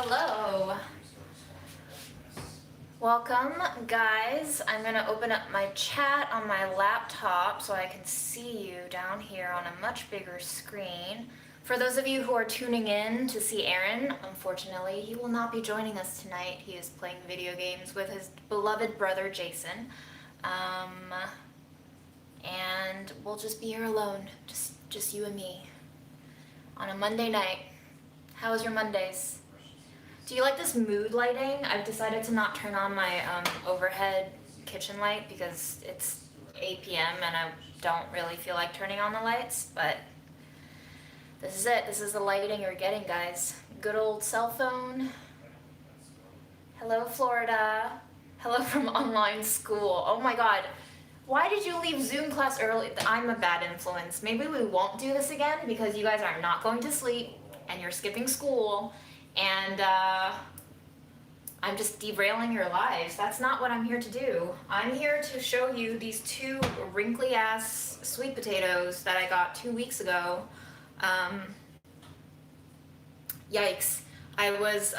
Hello. Welcome, guys. I'm going to open up my chat on my laptop so I can see you down here on a much bigger screen. For those of you who are tuning in to see Aaron, unfortunately, he will not be joining us tonight. He is playing video games with his beloved brother, Jason. And we'll just be here alone, just you and me, on a Monday night. How was your Mondays? Do you like this mood lighting? I've decided to not turn on my overhead kitchen light because it's 8 p.m. and I don't really feel like turning on the lights, but this is it. This is the lighting you're getting, guys. Good old cell phone. Hello, Florida. Hello from online school. Oh my God. Why did you leave Zoom class early? I'm a bad influence. Maybe we won't do this again because you guys are not going to sleep and you're skipping school and I'm just derailing your lives. That's not what I'm here to do. I'm here to show you these two wrinkly ass sweet potatoes that I got 2 weeks ago. Yikes. I was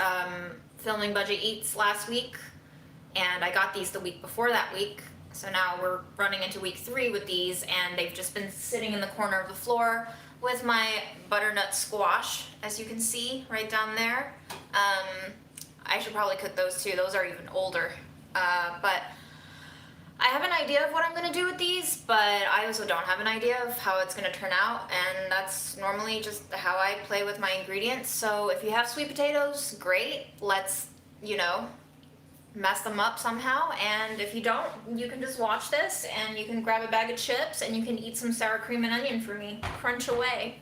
filming Budget Eats last week and I got these the week before that week. So now we're running into week 3 with these and they've just been sitting in the corner of the floor with my butternut squash, as you can see right down there. I should probably cook those too. Those are even older. But I have an idea of what I'm gonna do with these, but I also don't have an idea of how it's gonna turn out, and that's normally just how I play with my ingredients. So if you have sweet potatoes, great. Let's, mess them up somehow, and if you don't, you can just watch this and you can grab a bag of chips and you can eat some sour cream and onion for me. Crunch away.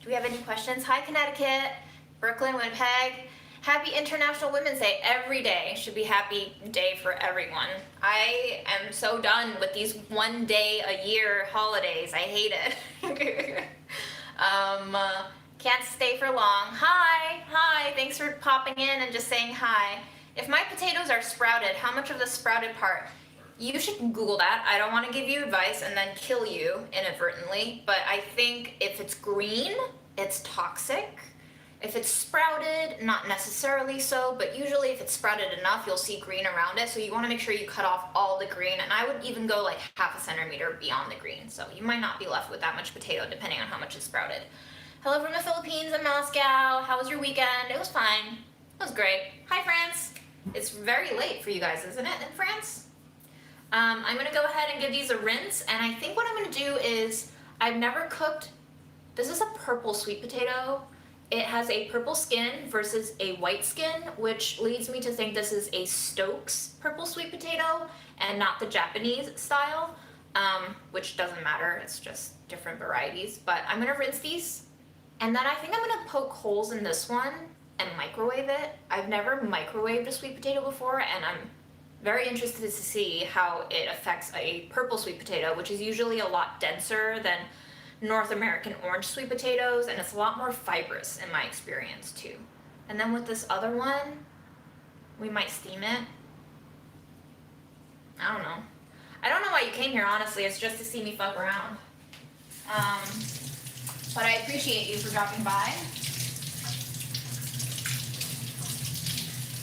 Do we have any questions? Hi, Connecticut, Brooklyn, Winnipeg. Happy International Women's Day. Every day should be happy day for everyone. I am so done with these one day a year holidays. I hate it. Can't stay for long. Hi, thanks for popping in and just saying hi. If my potatoes are sprouted, how much of the sprouted part? You should Google that. I don't want to give you advice and then kill you inadvertently, but I think if it's green, it's toxic. If it's sprouted, not necessarily so, but usually if it's sprouted enough, you'll see green around it, so you want to make sure you cut off all the green, and I would even go like half a centimeter beyond the green, so you might not be left with that much potato depending on how much is sprouted. Hello from the Philippines and Moscow. How was your weekend? It was fine. It was great. Hi, France. It's very late for you guys, isn't it, in France? I'm gonna go ahead and give these a rinse, and I think what I'm gonna do is, I've never cooked, this is a purple sweet potato. It has a purple skin versus a white skin, which leads me to think this is a Stokes purple sweet potato and not the Japanese style, which doesn't matter, it's just different varieties. But I'm gonna rinse these, and then I think I'm gonna poke holes in this one and microwave it. I've never microwaved a sweet potato before, and I'm very interested to see how it affects a purple sweet potato, which is usually a lot denser than North American orange sweet potatoes, and it's a lot more fibrous in my experience too. And then with this other one, we might steam it. I don't know. I don't know why you came here, honestly. It's just to see me fuck around. But I appreciate you for dropping by.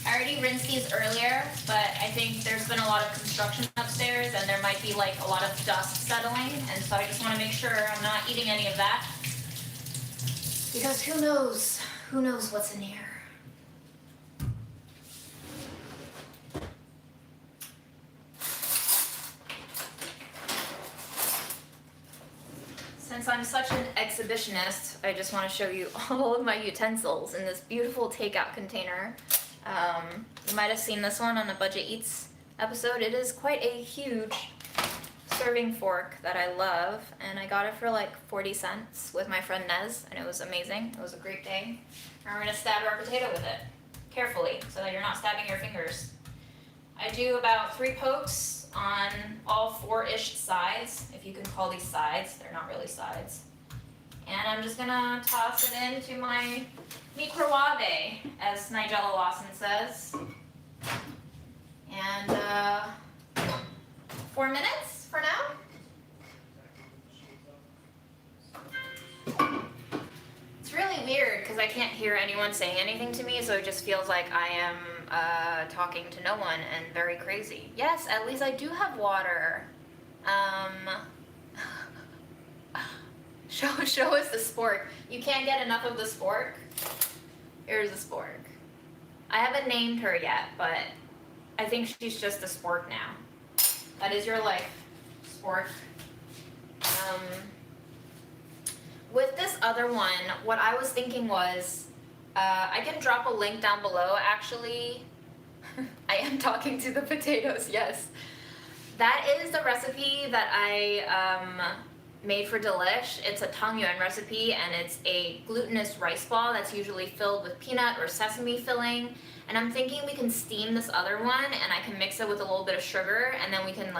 I already rinsed these earlier, but I think there's been a lot of construction upstairs and there might be like a lot of dust settling, and so I just want to make sure I'm not eating any of that, because who knows what's in here. Since I'm such an exhibitionist, I just want to show you all of my utensils in this beautiful takeout container. You might have seen this one on a Budget Eats episode. It is quite a huge serving fork that I love, and I got it for like 40 cents with my friend Nez, and it was amazing. It was a great day. And we're gonna stab our potato with it, carefully, so that you're not stabbing your fingers. I do about 3 pokes on all 4-ish sides, if you can call these sides. They're not really sides. And I'm just gonna toss it into my microwave, as Nigella Lawson says. And 4 minutes for now. It's really really weird because I can't hear anyone saying anything to me, so it just feels like I am talking to no one and very crazy. Yes, at least I do have water. Show us the spork. You can't get enough of the spork. Here's the spork. I haven't named her yet, but I think she's just a spork now. That is your life, spork. With this other one, what I was thinking was, I can drop a link down below, actually. I am talking to the potatoes, yes. That is the recipe that I made for Delish. It's a tangyuan recipe, and it's a glutinous rice ball that's usually filled with peanut or sesame filling. And I'm thinking we can steam this other one, and I can mix it with a little bit of sugar, and then we can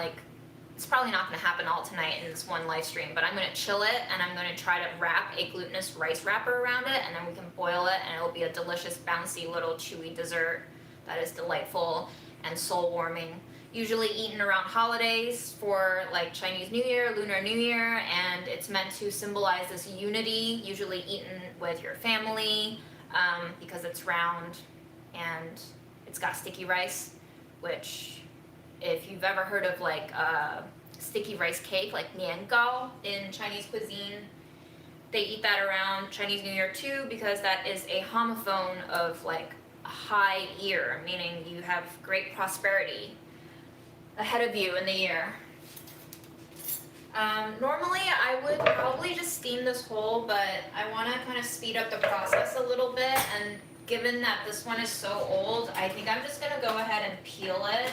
it's probably not going to happen all tonight in this one live stream, but I'm going to chill it, and I'm going to try to wrap a glutinous rice wrapper around it, and then we can boil it, and it'll be a delicious, bouncy, little chewy dessert that is delightful and soul-warming. Usually eaten around holidays for like Chinese New Year, Lunar New Year, and it's meant to symbolize this unity, usually eaten with your family, because it's round and it's got sticky rice, which if you've ever heard of sticky rice cake, like niangao in Chinese cuisine, they eat that around Chinese New Year too, because that is a homophone of like a high year, meaning you have great prosperity ahead of you in the year. Normally I would probably just steam this whole, but I want to kind of speed up the process a little bit, and given that this one is so old, I think I'm just going to go ahead and peel it.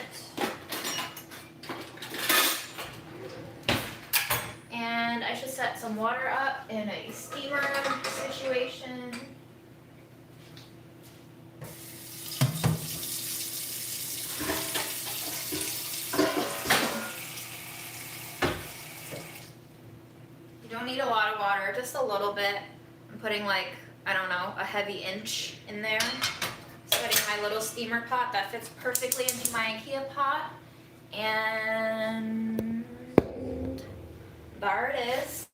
And I should set some water up in a steamer situation. You don't need a lot of water, just a little bit. I'm putting I don't know, a heavy inch in there. Setting my little steamer pot that fits perfectly into my IKEA pot. And there it is.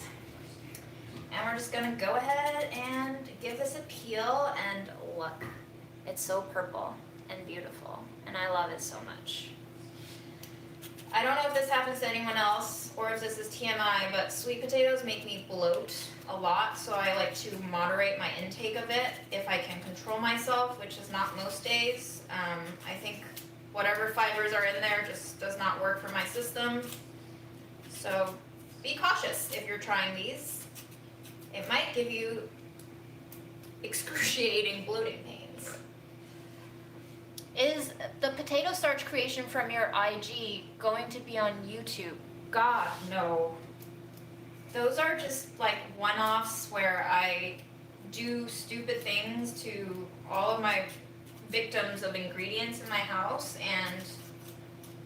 And we're just gonna go ahead and give this a peel, and look, it's so purple and beautiful, and I love it so much. I don't know if this happens to anyone else or if this is TMI, but sweet potatoes make me bloat a lot, so I like to moderate my intake of it if I can control myself, which is not most days. I think whatever fibers are in there just does not work for my system. So be cautious if you're trying these. It might give you excruciating bloating pains. Is the potato starch creation from your IG going to be on YouTube? God, no. Those are just one-offs where I do stupid things to all of my victims of ingredients in my house, and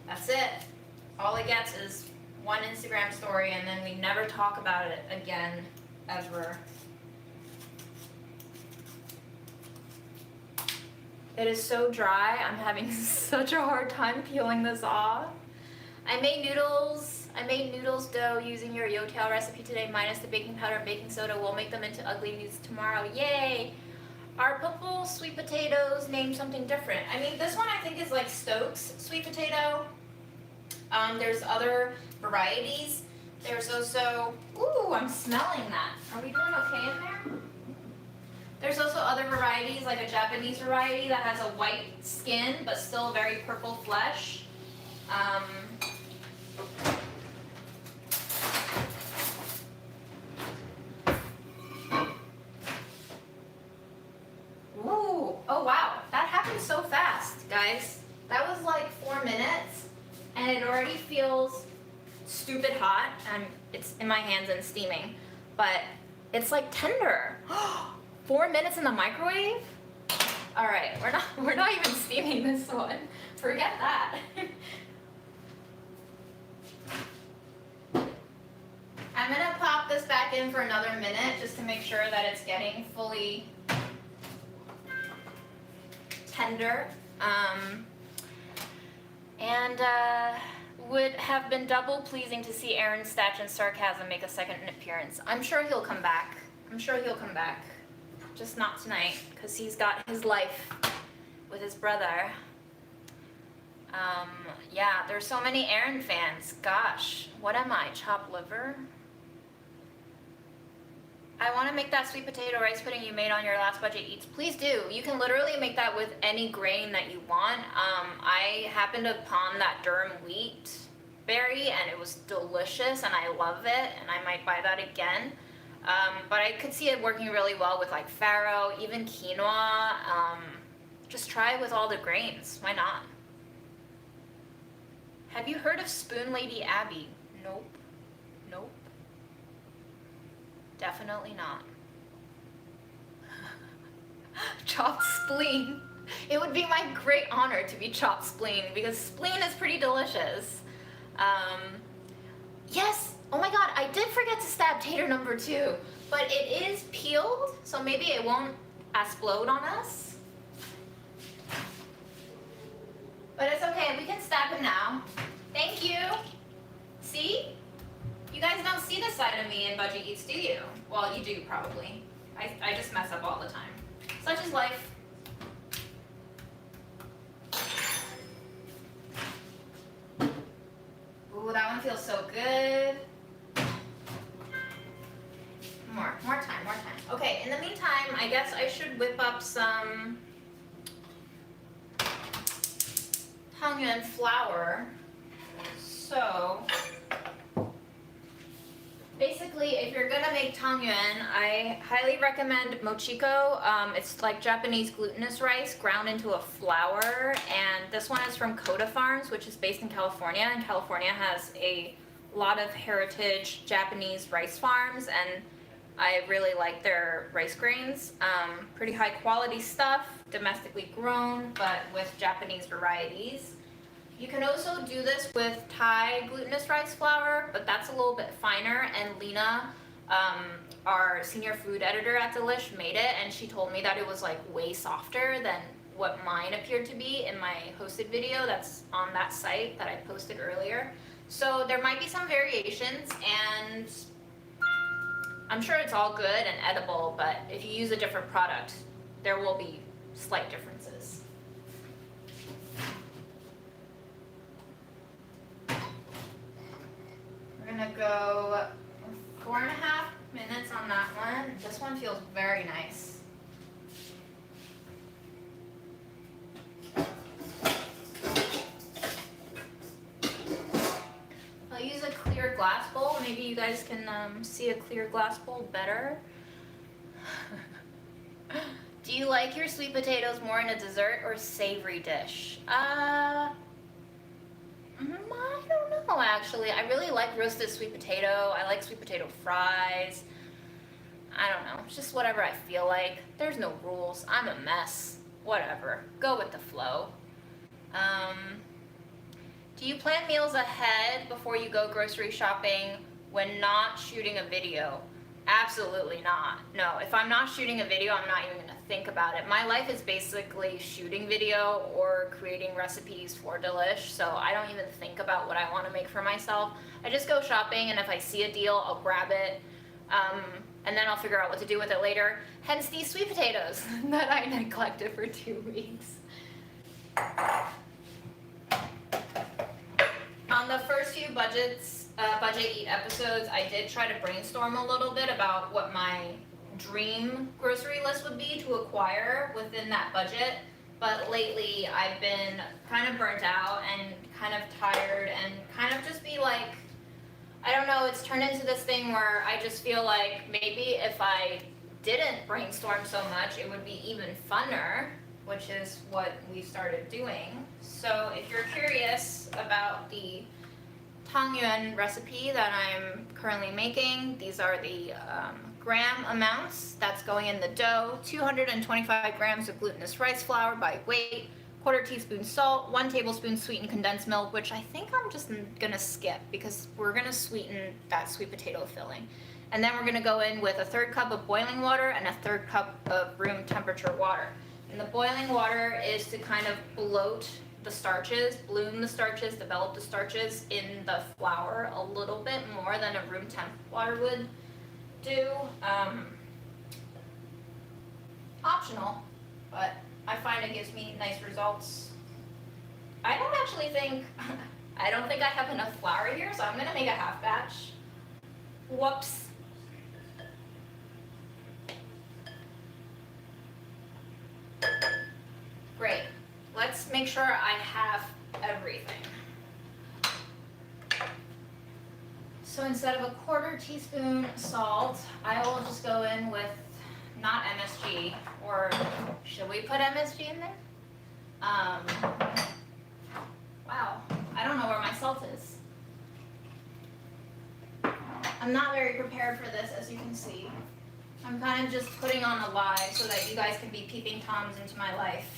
that's it. All it gets is one Instagram story, and then we never talk about it again, ever. It is so dry, I'm having such a hard time peeling this off. I made noodles dough using your youtiao recipe today, minus the baking powder and baking soda. We'll make them into ugly noodles tomorrow, yay! Our purple sweet potatoes named something different. I mean, this one I think is like Stokes sweet potato. There's other varieties. There's also, ooh, I'm smelling that. Are we doing okay in there? There's also other varieties, like a Japanese variety that has a white skin, but still very purple flesh. Ooh, oh wow, that happened so fast, guys. That was like 4 minutes, and it already feels stupid hot. It's in my hands and steaming, but it's like tender. 4 minutes in the microwave? All right, we're not even steaming this one. Forget that. I'm gonna pop this back in for another minute just to make sure that it's getting fully tender. Would have been double pleasing to see Aaron's Statch and Sarcasm make a second appearance. I'm sure he'll come back. just not tonight, because he's got his life with his brother. Yeah, there's so many Aaron fans. Gosh, what am I, chopped liver? I want to make that sweet potato rice pudding you made on your last Budget Eats. Please do. You can literally make that with any grain that you want. I happened upon that durum wheat berry, and it was delicious, and I love it, and I might buy that again. But I could see it working really well with like farro, even quinoa. Just try it with all the grains. Why not? Have you heard of Spoon Lady Abby? Nope. Nope. Definitely not. Chopped spleen. It would be my great honor to be chopped spleen, because spleen is pretty delicious. Yes, oh my god, I did forget to stab tater number 2, but it is peeled, so maybe it won't explode on us. But it's okay, we can stab him now. Thank you. See? You guys don't see this side of me in Budget Eats, do you? Well, you do probably. I just mess up all the time. Such is life. Ooh, that one feels so good. More time. Okay, in the meantime, I guess I should whip up some Tangyuan flour. So, basically, if you're gonna make Tangyuan, I highly recommend mochiko. It's like Japanese glutinous rice ground into a flour, and this one is from Koda Farms, which is based in California, and California has a lot of heritage Japanese rice farms, and I really like their rice grains. Pretty high quality stuff, domestically grown, but with Japanese varieties. You can also do this with Thai glutinous rice flour, but that's a little bit finer, and Lena, our senior food editor at Delish, made it, and she told me that it was like way softer than what mine appeared to be in my hosted video that's on that site that I posted earlier. So there might be some variations, and I'm sure it's all good and edible, but if you use a different product, there will be slight differences. We're gonna go 4.5 minutes on that one. This one feels very nice. I'll use a clear glass bowl. Maybe you guys can see a clear glass bowl better. Do you like your sweet potatoes more in a dessert or savory dish? I don't know, actually. I really like roasted sweet potato. I like sweet potato fries. I don't know. It's just whatever I feel like. There's no rules. I'm a mess. Whatever. Go with the flow. Do you plan meals ahead before you go grocery shopping when not shooting a video? Absolutely not. No, if I'm not shooting a video, I'm not even going to think about it. My life is basically shooting video or creating recipes for Delish, so I don't even think about what I want to make for myself. I just go shopping, and if I see a deal, I'll grab it, and then I'll figure out what to do with it later. Hence these sweet potatoes that I neglected for 2 weeks. On the first few Budget Eat episodes, I did try to brainstorm a little bit about what my dream grocery list would be to acquire within that budget, but lately I've been kind of burnt out and kind of tired and kind of just be like, I don't know, it's turned into this thing where I just feel like maybe if I didn't brainstorm so much, it would be even funner, which is what we started doing. So if you're curious about the Tangyuan recipe that I'm currently making, these are the gram amounts that's going in the dough. 225 grams of glutinous rice flour by weight, 1/4 teaspoon salt, 1 tablespoon sweetened condensed milk, which I think I'm just gonna skip because we're gonna sweeten that sweet potato filling. And then we're gonna go in with 1/3 cup of boiling water and 1/3 cup of room temperature water. And the boiling water is to kind of bloat the starches, bloom the starches, develop the starches in the flour a little bit more than a room temp water would do. Optional, but I find it gives me nice results. I don't actually think, I don't think I have enough flour here, so I'm gonna make a half batch. Whoops. Great. Let's make sure I have everything. So instead of a 1/4 teaspoon salt, I will just go in with not MSG, or should we put MSG in there? Wow, I don't know where my salt is. I'm not very prepared for this, as you can see. I'm kind of just putting on a lie so that you guys can be peeping toms into my life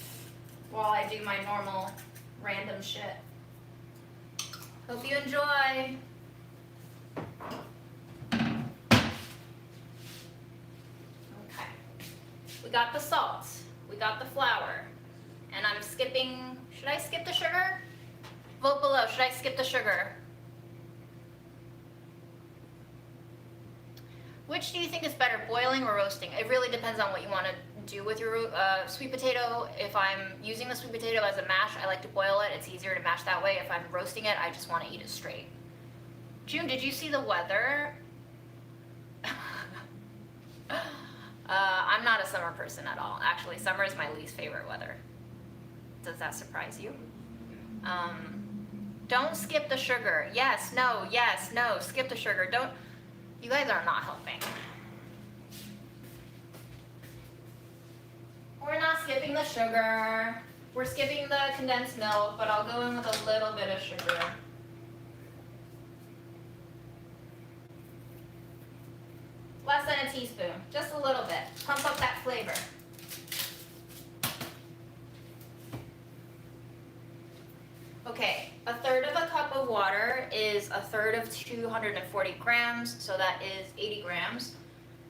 while I do my normal random shit. Hope you enjoy. Okay, we got the salt, we got the flour, and I'm skipping, should I skip the sugar? Vote below, should I skip the sugar? Which do you think is better, boiling or roasting? It really depends on what you want to do with your sweet potato. If I'm using the sweet potato as a mash, I like to boil it. It's easier to mash that way. If I'm roasting it, I just want to eat it straight. June, did you see the weather? I'm not a summer person at all. Actually, summer is my least favorite weather. Does that surprise you? Don't skip the sugar. Yes, no, skip the sugar. Don't. You guys are not helping. We're not skipping the sugar. We're skipping the condensed milk, but I'll go in with a little bit of sugar. Less than a teaspoon, just a little bit. Pump up that flavor. Okay, 1/3 of a cup of water is 1/3 of 240 grams, so that is 80 grams.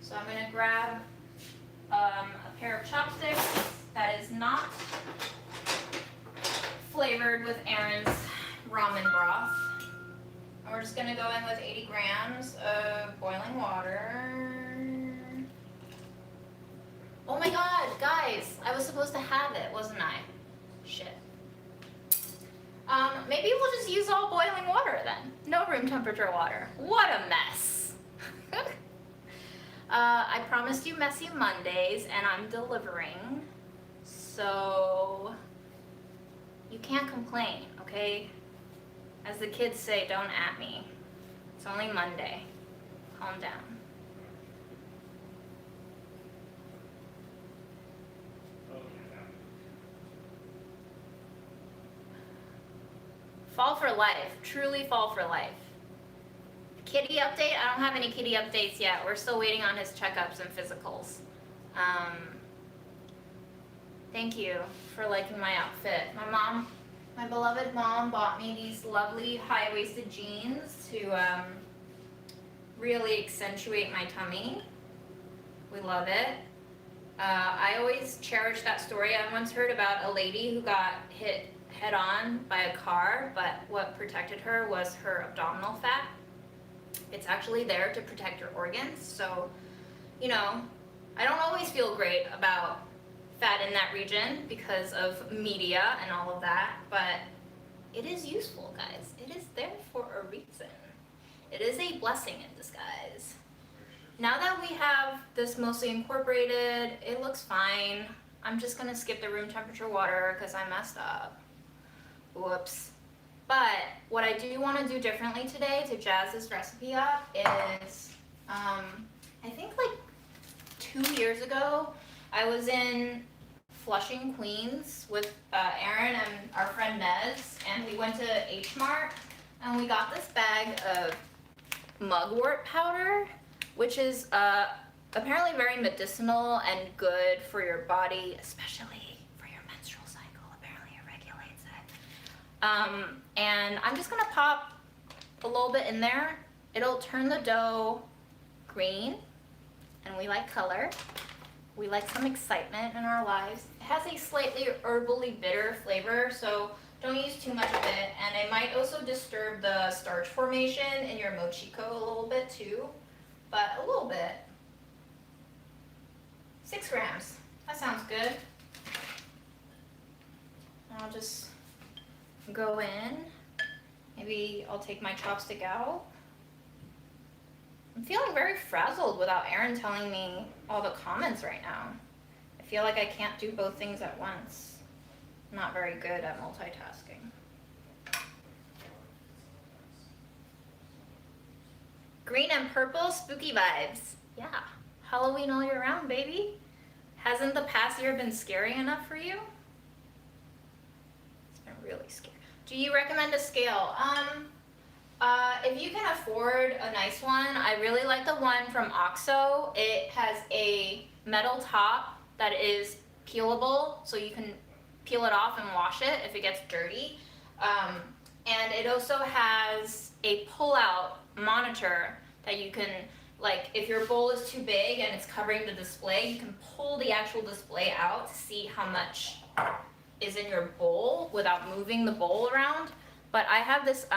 So I'm gonna grab a pair of chopsticks that is not flavored with Aaron's ramen broth. And we're just gonna go in with 80 grams of boiling water. Oh my god, guys, I was supposed to have it, wasn't I? Shit. Maybe we'll just use all boiling water then. No room temperature water. What a mess. I promised you messy Mondays and I'm delivering. So you can't complain, okay? As the kids say, don't at me. It's only Monday. Calm down. Fall for life, truly fall for life. Kitty update, I don't have any kitty updates yet. We're still waiting on his checkups and physicals. Thank you for liking my outfit. My beloved mom bought me these lovely high-waisted jeans to really accentuate my tummy. We love it. I always cherish that story. I once heard about a lady who got hit head-on by a car, but what protected her was her abdominal fat. It's actually there to protect your organs, so, you know, I don't always feel great about fat in that region because of media and all of that, but it is useful, guys. It is there for a reason. It is a blessing in disguise. Now that we have this mostly incorporated, it looks fine. I'm just gonna skip the room temperature water because I messed up. Whoops. But what I do want to do differently today to jazz this recipe up is, I think like 2 years ago, I was in Flushing, Queens with Aaron and our friend Nez, and we went to H Mart, and we got this bag of mugwort powder, which is apparently very medicinal and good for your body, especially for your menstrual cycle. Apparently it regulates it. And I'm just gonna pop a little bit in there. It'll turn the dough green, and we like color. We like some excitement in our lives. It has a slightly herbally bitter flavor, so don't use too much of it. And it might also disturb the starch formation in your mochiko a little bit too, but a little bit. 6 grams. That sounds good. I'll just go in. Maybe I'll take my chopstick out. I'm feeling very frazzled without Erin telling me all the comments right now. I feel like I can't do both things at once. I'm not very good at multitasking. Green and purple, spooky vibes. Yeah, Halloween all year round, baby. Hasn't the past year been scary enough for you? It's been really scary. Do you recommend a scale? If you can afford a nice one, I really like the one from OXO. It has a metal top that is peelable, so you can peel it off and wash it if it gets dirty. And it also has a pull-out monitor that you can, like, if your bowl is too big and it's covering the display, you can pull the actual display out to see how much is in your bowl without moving the bowl around. But I have this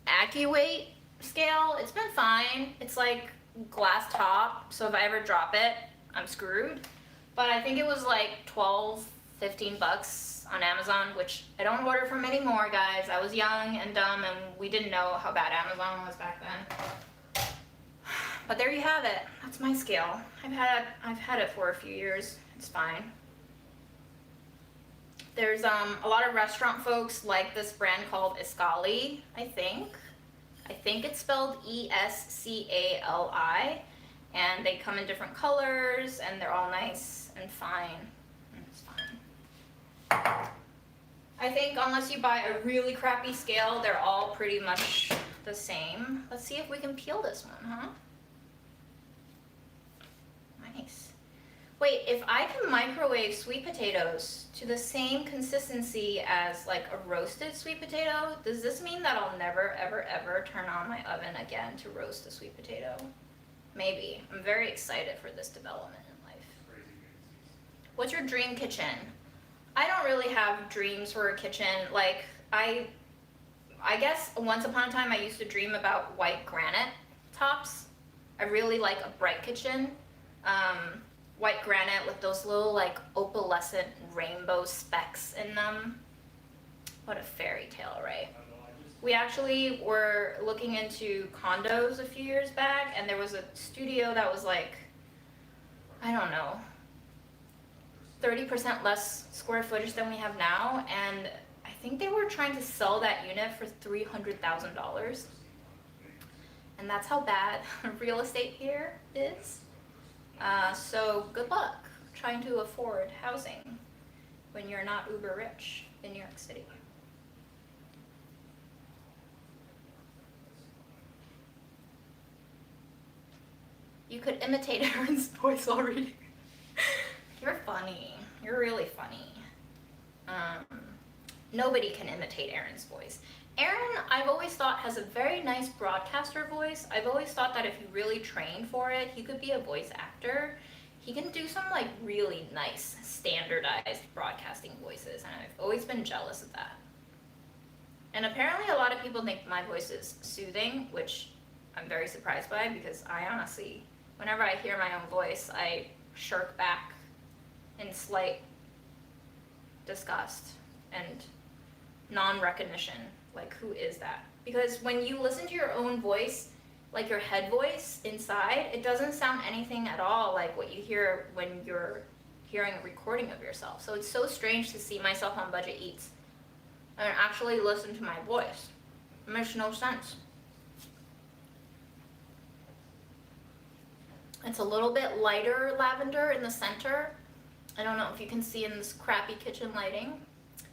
AccuWeight scale. It's been fine. It's like glass top, so if I ever drop it, I'm screwed. But I think it was like 12, 15 bucks on Amazon, which I don't order from anymore, guys. I was young and dumb and we didn't know how bad Amazon was back then. But there you have it. That's my scale. I've had it for a few years. It's fine. There's a lot of restaurant folks like this brand called Escali, I think. I think it's spelled E-S-C-A-L-I, and they come in different colors, and they're all nice and fine. It's fine. I think unless you buy a really crappy scale, they're all pretty much the same. Let's see if we can peel this one, huh? Nice. Wait, if I can microwave sweet potatoes to the same consistency as like a roasted sweet potato, does this mean that I'll never, ever, ever turn on my oven again to roast a sweet potato? Maybe. I'm very excited for this development in life. What's your dream kitchen? I don't really have dreams for a kitchen. Like, I guess once upon a time I used to dream about white granite tops. I really like a bright kitchen. White granite with those little like opalescent rainbow specks in them. What a fairy tale, right? We actually were looking into condos a few years back, and there was a studio that was like, I don't know, 30% less square footage than we have now, and I think they were trying to sell that unit for $300,000. And that's how bad real estate here is. So good luck trying to afford housing when you're not uber rich in New York City. You could imitate Erin's voice while reading. You're funny. You're really funny. Nobody can imitate Erin's voice. Erin, I've always thought, has a very nice broadcaster voice. I've always thought that if you really trained for it, he could be a voice actor. He can do some like really nice standardized broadcasting voices, and I've always been jealous of that. And apparently a lot of people think my voice is soothing, which I'm very surprised by, because I honestly, whenever I hear my own voice, I shirk back in slight disgust and non-recognition. Like, who is that? Because when you listen to your own voice, like your head voice inside, it doesn't sound anything at all like what you hear when you're hearing a recording of yourself. So it's so strange to see myself on Budget Eats and actually listen to my voice. It makes no sense. It's a little bit lighter lavender in the center. I don't know if you can see in this crappy kitchen lighting.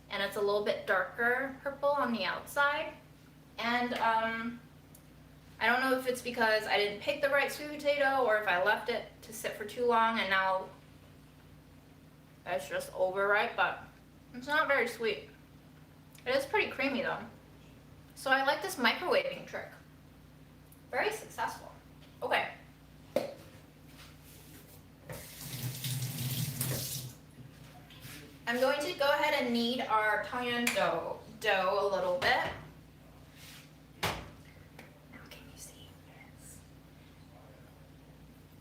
And it's a little bit darker purple on the outside. And I don't know if it's because I didn't pick the right sweet potato or if I left it to sit for too long and now it's just overripe, but it's not very sweet. It is pretty creamy though. So I like this microwaving trick. Very successful. Okay. I'm going to go ahead and knead our Italian dough a little bit. Now can you see this?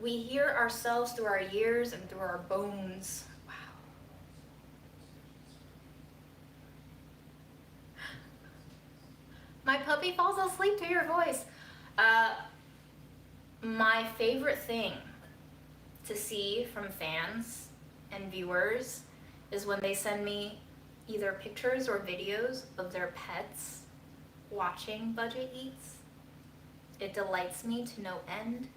We hear ourselves through our ears and through our bones. Wow. My puppy falls asleep to your voice. My favorite thing to see from fans and viewers is when they send me either pictures or videos of their pets watching Budget Eats. It delights me to no end.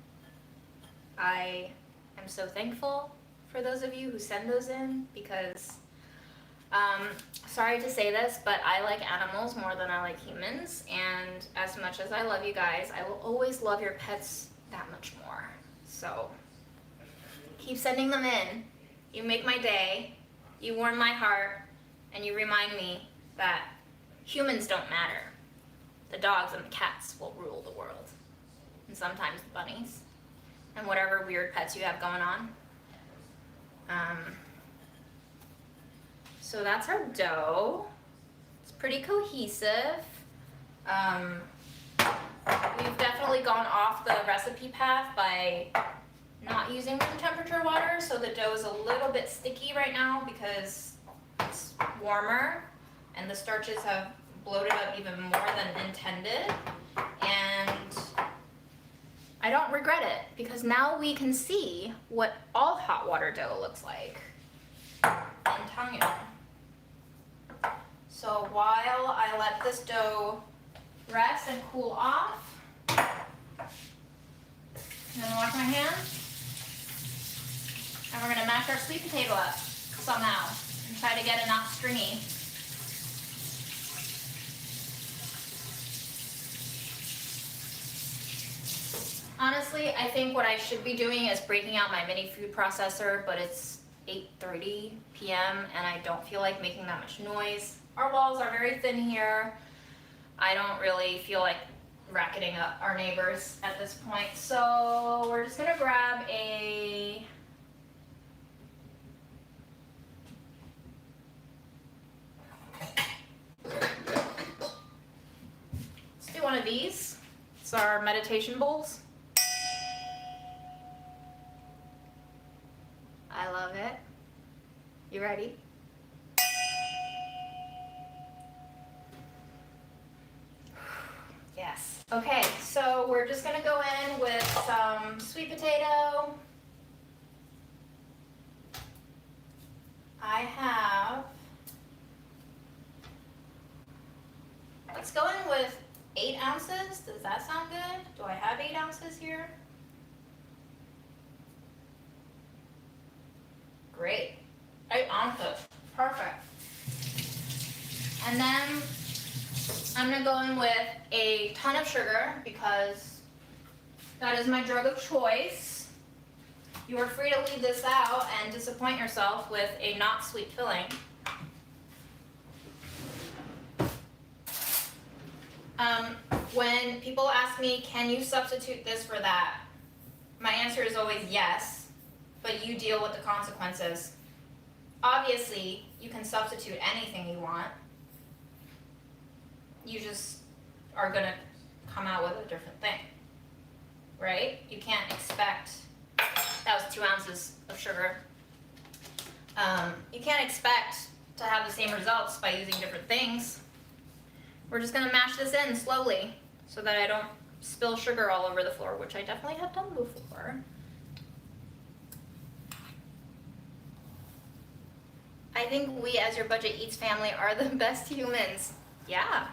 I am so thankful for those of you who send those in because, sorry to say this, but I like animals more than I like humans, and as much as I love you guys, I will always love your pets that much more. So keep sending them in. You make my day, you warm my heart, and you remind me that humans don't matter. The dogs and the cats will rule the world, and sometimes the bunnies, and whatever weird pets you have going on. So that's our dough. It's pretty cohesive. We've definitely gone off the recipe path by not using room temperature water, so the dough is a little bit sticky right now because it's warmer and the starches have bloated up even more than intended. And I don't regret it because now we can see what all hot water dough looks like in Tangyo. So while I let this dough rest and cool off, I'm gonna wash my hands, and we're gonna mash our sweet potato up somehow and try to get it not stringy. Honestly, I think what I should be doing is breaking out my mini food processor, but it's 8:30 p.m. and I don't feel like making that much noise. Our walls are very thin here. I don't really feel like racketing up our neighbors at this point. So we're just gonna grab a let's do one of these. It's our meditation bowls. I love it. You ready? Yes. Okay, so we're just gonna go in with some sweet potato. Let's go in with 8 ounces. Does that sound good? Do I have 8 ounces here? Great. 8 ounces. Perfect. And then I'm gonna go in with a ton of sugar because that is my drug of choice. You are free to leave this out and disappoint yourself with a not sweet filling. When people ask me, can you substitute this for that? My answer is always yes, but you deal with the consequences. Obviously, you can substitute anything you want. You just are gonna come out with a different thing, right? You can't expect, that was 2 ounces of sugar. You can't expect to have the same results by using different things. We're just gonna mash this in slowly so that I don't spill sugar all over the floor, which I definitely have done before. I think we as your Budget Eats family are the best humans. Yeah.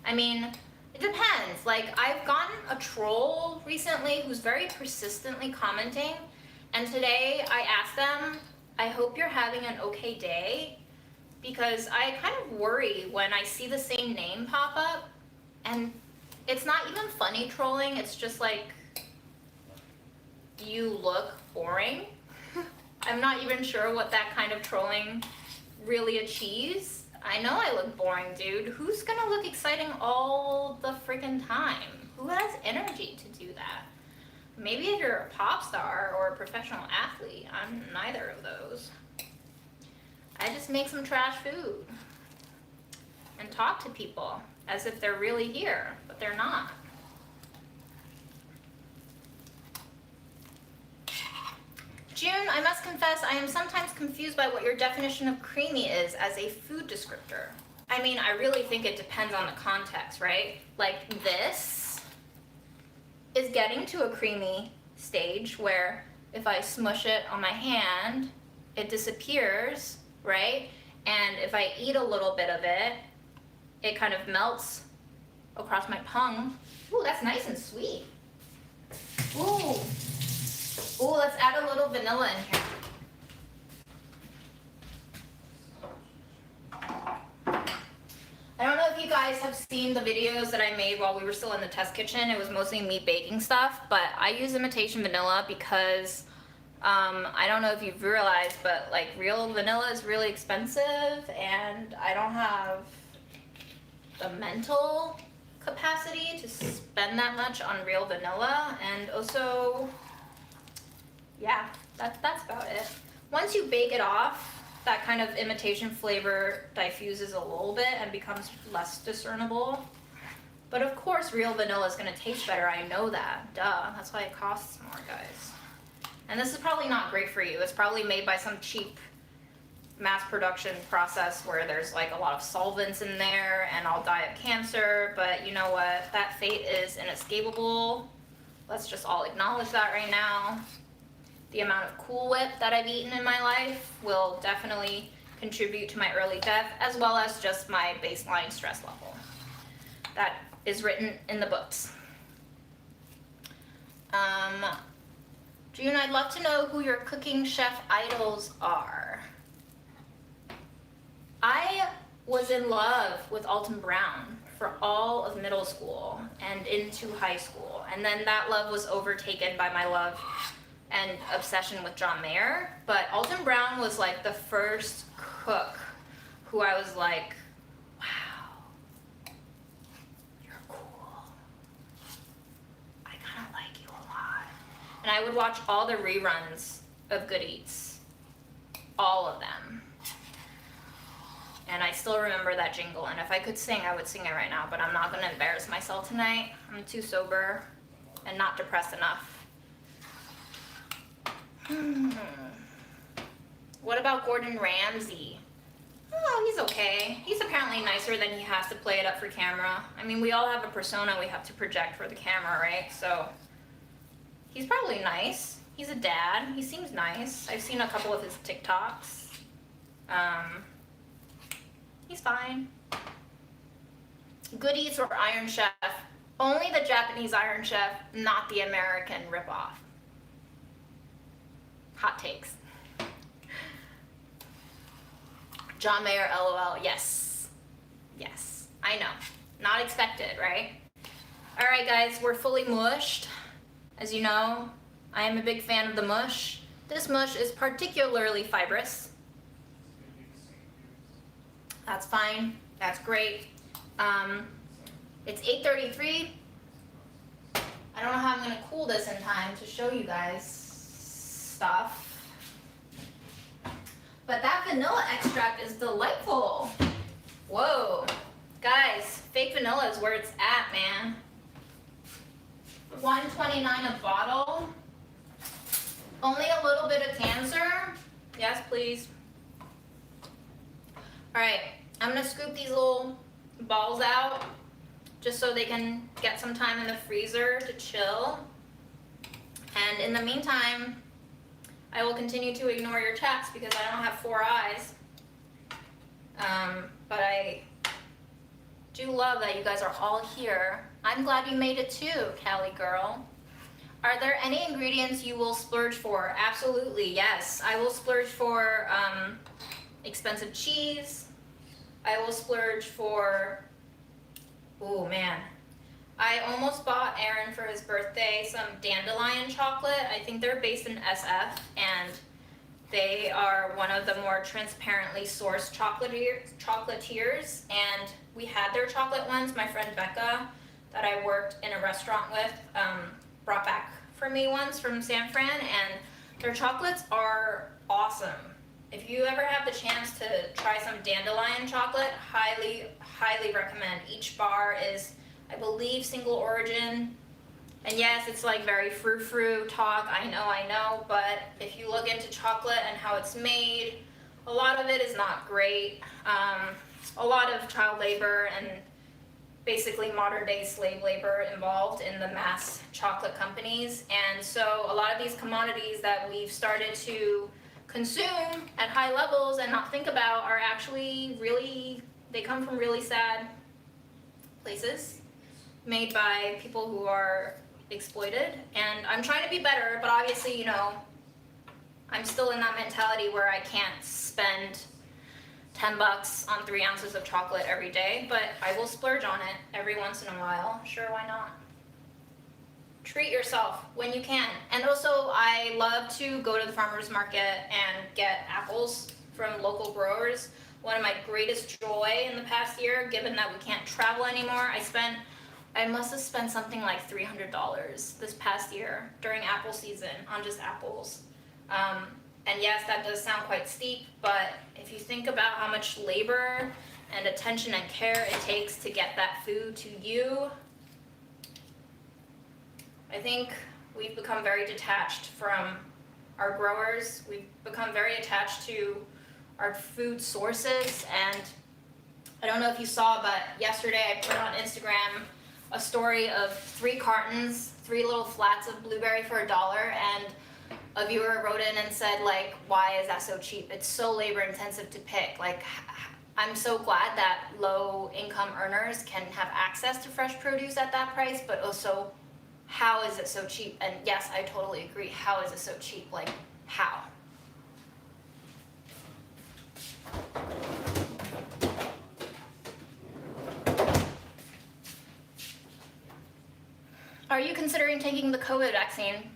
I mean, it depends. Like, I've gotten a troll recently who's very persistently commenting, and today I asked them, I hope you're having an okay day, because I kind of worry when I see the same name pop up, and it's not even funny trolling, it's just like, you look boring. I'm not even sure what that kind of trolling really achieves. I know I look boring, dude. Who's gonna look exciting all the freaking time? Who has energy to do that? Maybe if you're a pop star or a professional athlete. I'm neither of those. I just make some trash food and talk to people as if they're really here, but they're not. June, I must confess, I am sometimes confused by what your definition of creamy is as a food descriptor. I mean, I really think it depends on the context, right? Like this is getting to a creamy stage where if I smush it on my hand, it disappears, right? And if I eat a little bit of it, it kind of melts across my tongue. Ooh, that's nice and sweet. Ooh. Ooh, let's add a little vanilla in here. I don't know if you guys have seen the videos that I made while we were still in the test kitchen. It was mostly me baking stuff, but I use imitation vanilla because I don't know if you've realized, but like real vanilla is really expensive and I don't have the mental capacity to spend that much on real vanilla. And also, yeah, that's about it. Once you bake it off, that kind of imitation flavor diffuses a little bit and becomes less discernible. But of course, real vanilla is gonna taste better. I know that, duh. That's why it costs more, guys. And this is probably not great for you. It's probably made by some cheap mass production process where there's like a lot of solvents in there and I'll die of cancer, but you know what? That fate is inescapable. Let's just all acknowledge that right now. The amount of Cool Whip that I've eaten in my life will definitely contribute to my early death, as well as just my baseline stress level. That is written in the books. June, I'd love to know who your cooking chef idols are. I was in love with Alton Brown for all of middle school and into high school, and then that love was overtaken by my love and obsession with John Mayer. But Alton Brown was like the first cook who I was like, wow, you're cool. I kind of like you a lot. And I would watch all the reruns of Good Eats, all of them. And I still remember that jingle, and if I could sing, I would sing it right now, but I'm not gonna embarrass myself tonight. I'm too sober and not depressed enough. What about Gordon Ramsay? Oh, he's okay. He's apparently nicer than he has to play it up for camera. I mean, we all have a persona we have to project for the camera, right? So he's probably nice. He's a dad. He seems nice. I've seen a couple of his TikToks. He's fine. Good Eats or Iron Chef? Only the Japanese Iron Chef, not the American ripoff. Hot takes. John Mayer, LOL. Yes. Yes. I know. Not expected, right? All right, guys, we're fully mushed. As you know, I am a big fan of the mush. This mush is particularly fibrous. That's fine. That's great. It's 8:33. I don't know how I'm going to cool this in time to show you guys stuff. But that vanilla extract is delightful. Whoa. Guys, fake vanilla is where it's at, man. $1.29 a bottle. Only a little bit of cancer. Yes, please. All right, I'm gonna scoop these little balls out just so they can get some time in the freezer to chill. And in the meantime, I will continue to ignore your chats because I don't have 4 eyes. But I do love that you guys are all here. I'm glad you made it too, Callie girl. Are there any ingredients you will splurge for? Absolutely, yes. I will splurge for expensive cheese. I will splurge for, oh man. I almost bought Aaron for his birthday some dandelion chocolate. I think they're based in SF, and they are one of the more transparently sourced chocolatiers. And we had their chocolate ones. My friend Becca, that I worked in a restaurant with, brought back for me once from San Fran, and their chocolates are awesome. If you ever have the chance to try some dandelion chocolate, highly, highly recommend. Each bar is, I believe, single origin, And yes, it's like very frou-frou talk, I know, but if you look into chocolate and how it's made, a lot of it is not great. A lot of child labor and basically modern day slave labor involved in the mass chocolate companies. And so a lot of these commodities that we've started to consume at high levels and not think about are actually really, they come from really sad places, made by people who are exploited. And I'm trying to be better, but obviously, you know, I'm still in that mentality where I can't spend $10 on 3 ounces of chocolate every day, but I will splurge on it every once in a while. Sure, why not? Treat yourself when you can. And also, I love to go to the farmer's market and get apples from local growers. One of my greatest joy in the past year, given that we can't travel anymore, I must have spent something like $300 this past year during apple season on just apples. And yes, that does sound quite steep, but if you think about how much labor and attention and care it takes to get that food to you, I think we've become very detached from our growers. We've become very attached to our food sources. And I don't know if you saw, but yesterday I put on Instagram a story of 3 cartons, 3 little flats of blueberry for $1, and a viewer wrote in and said, like, why is that so cheap? It's so labor intensive to pick. Like, I'm so glad that low income earners can have access to fresh produce at that price, but also, how is it so cheap? And yes, I totally agree. How is it so cheap? Like, how? Are you considering taking the COVID vaccine?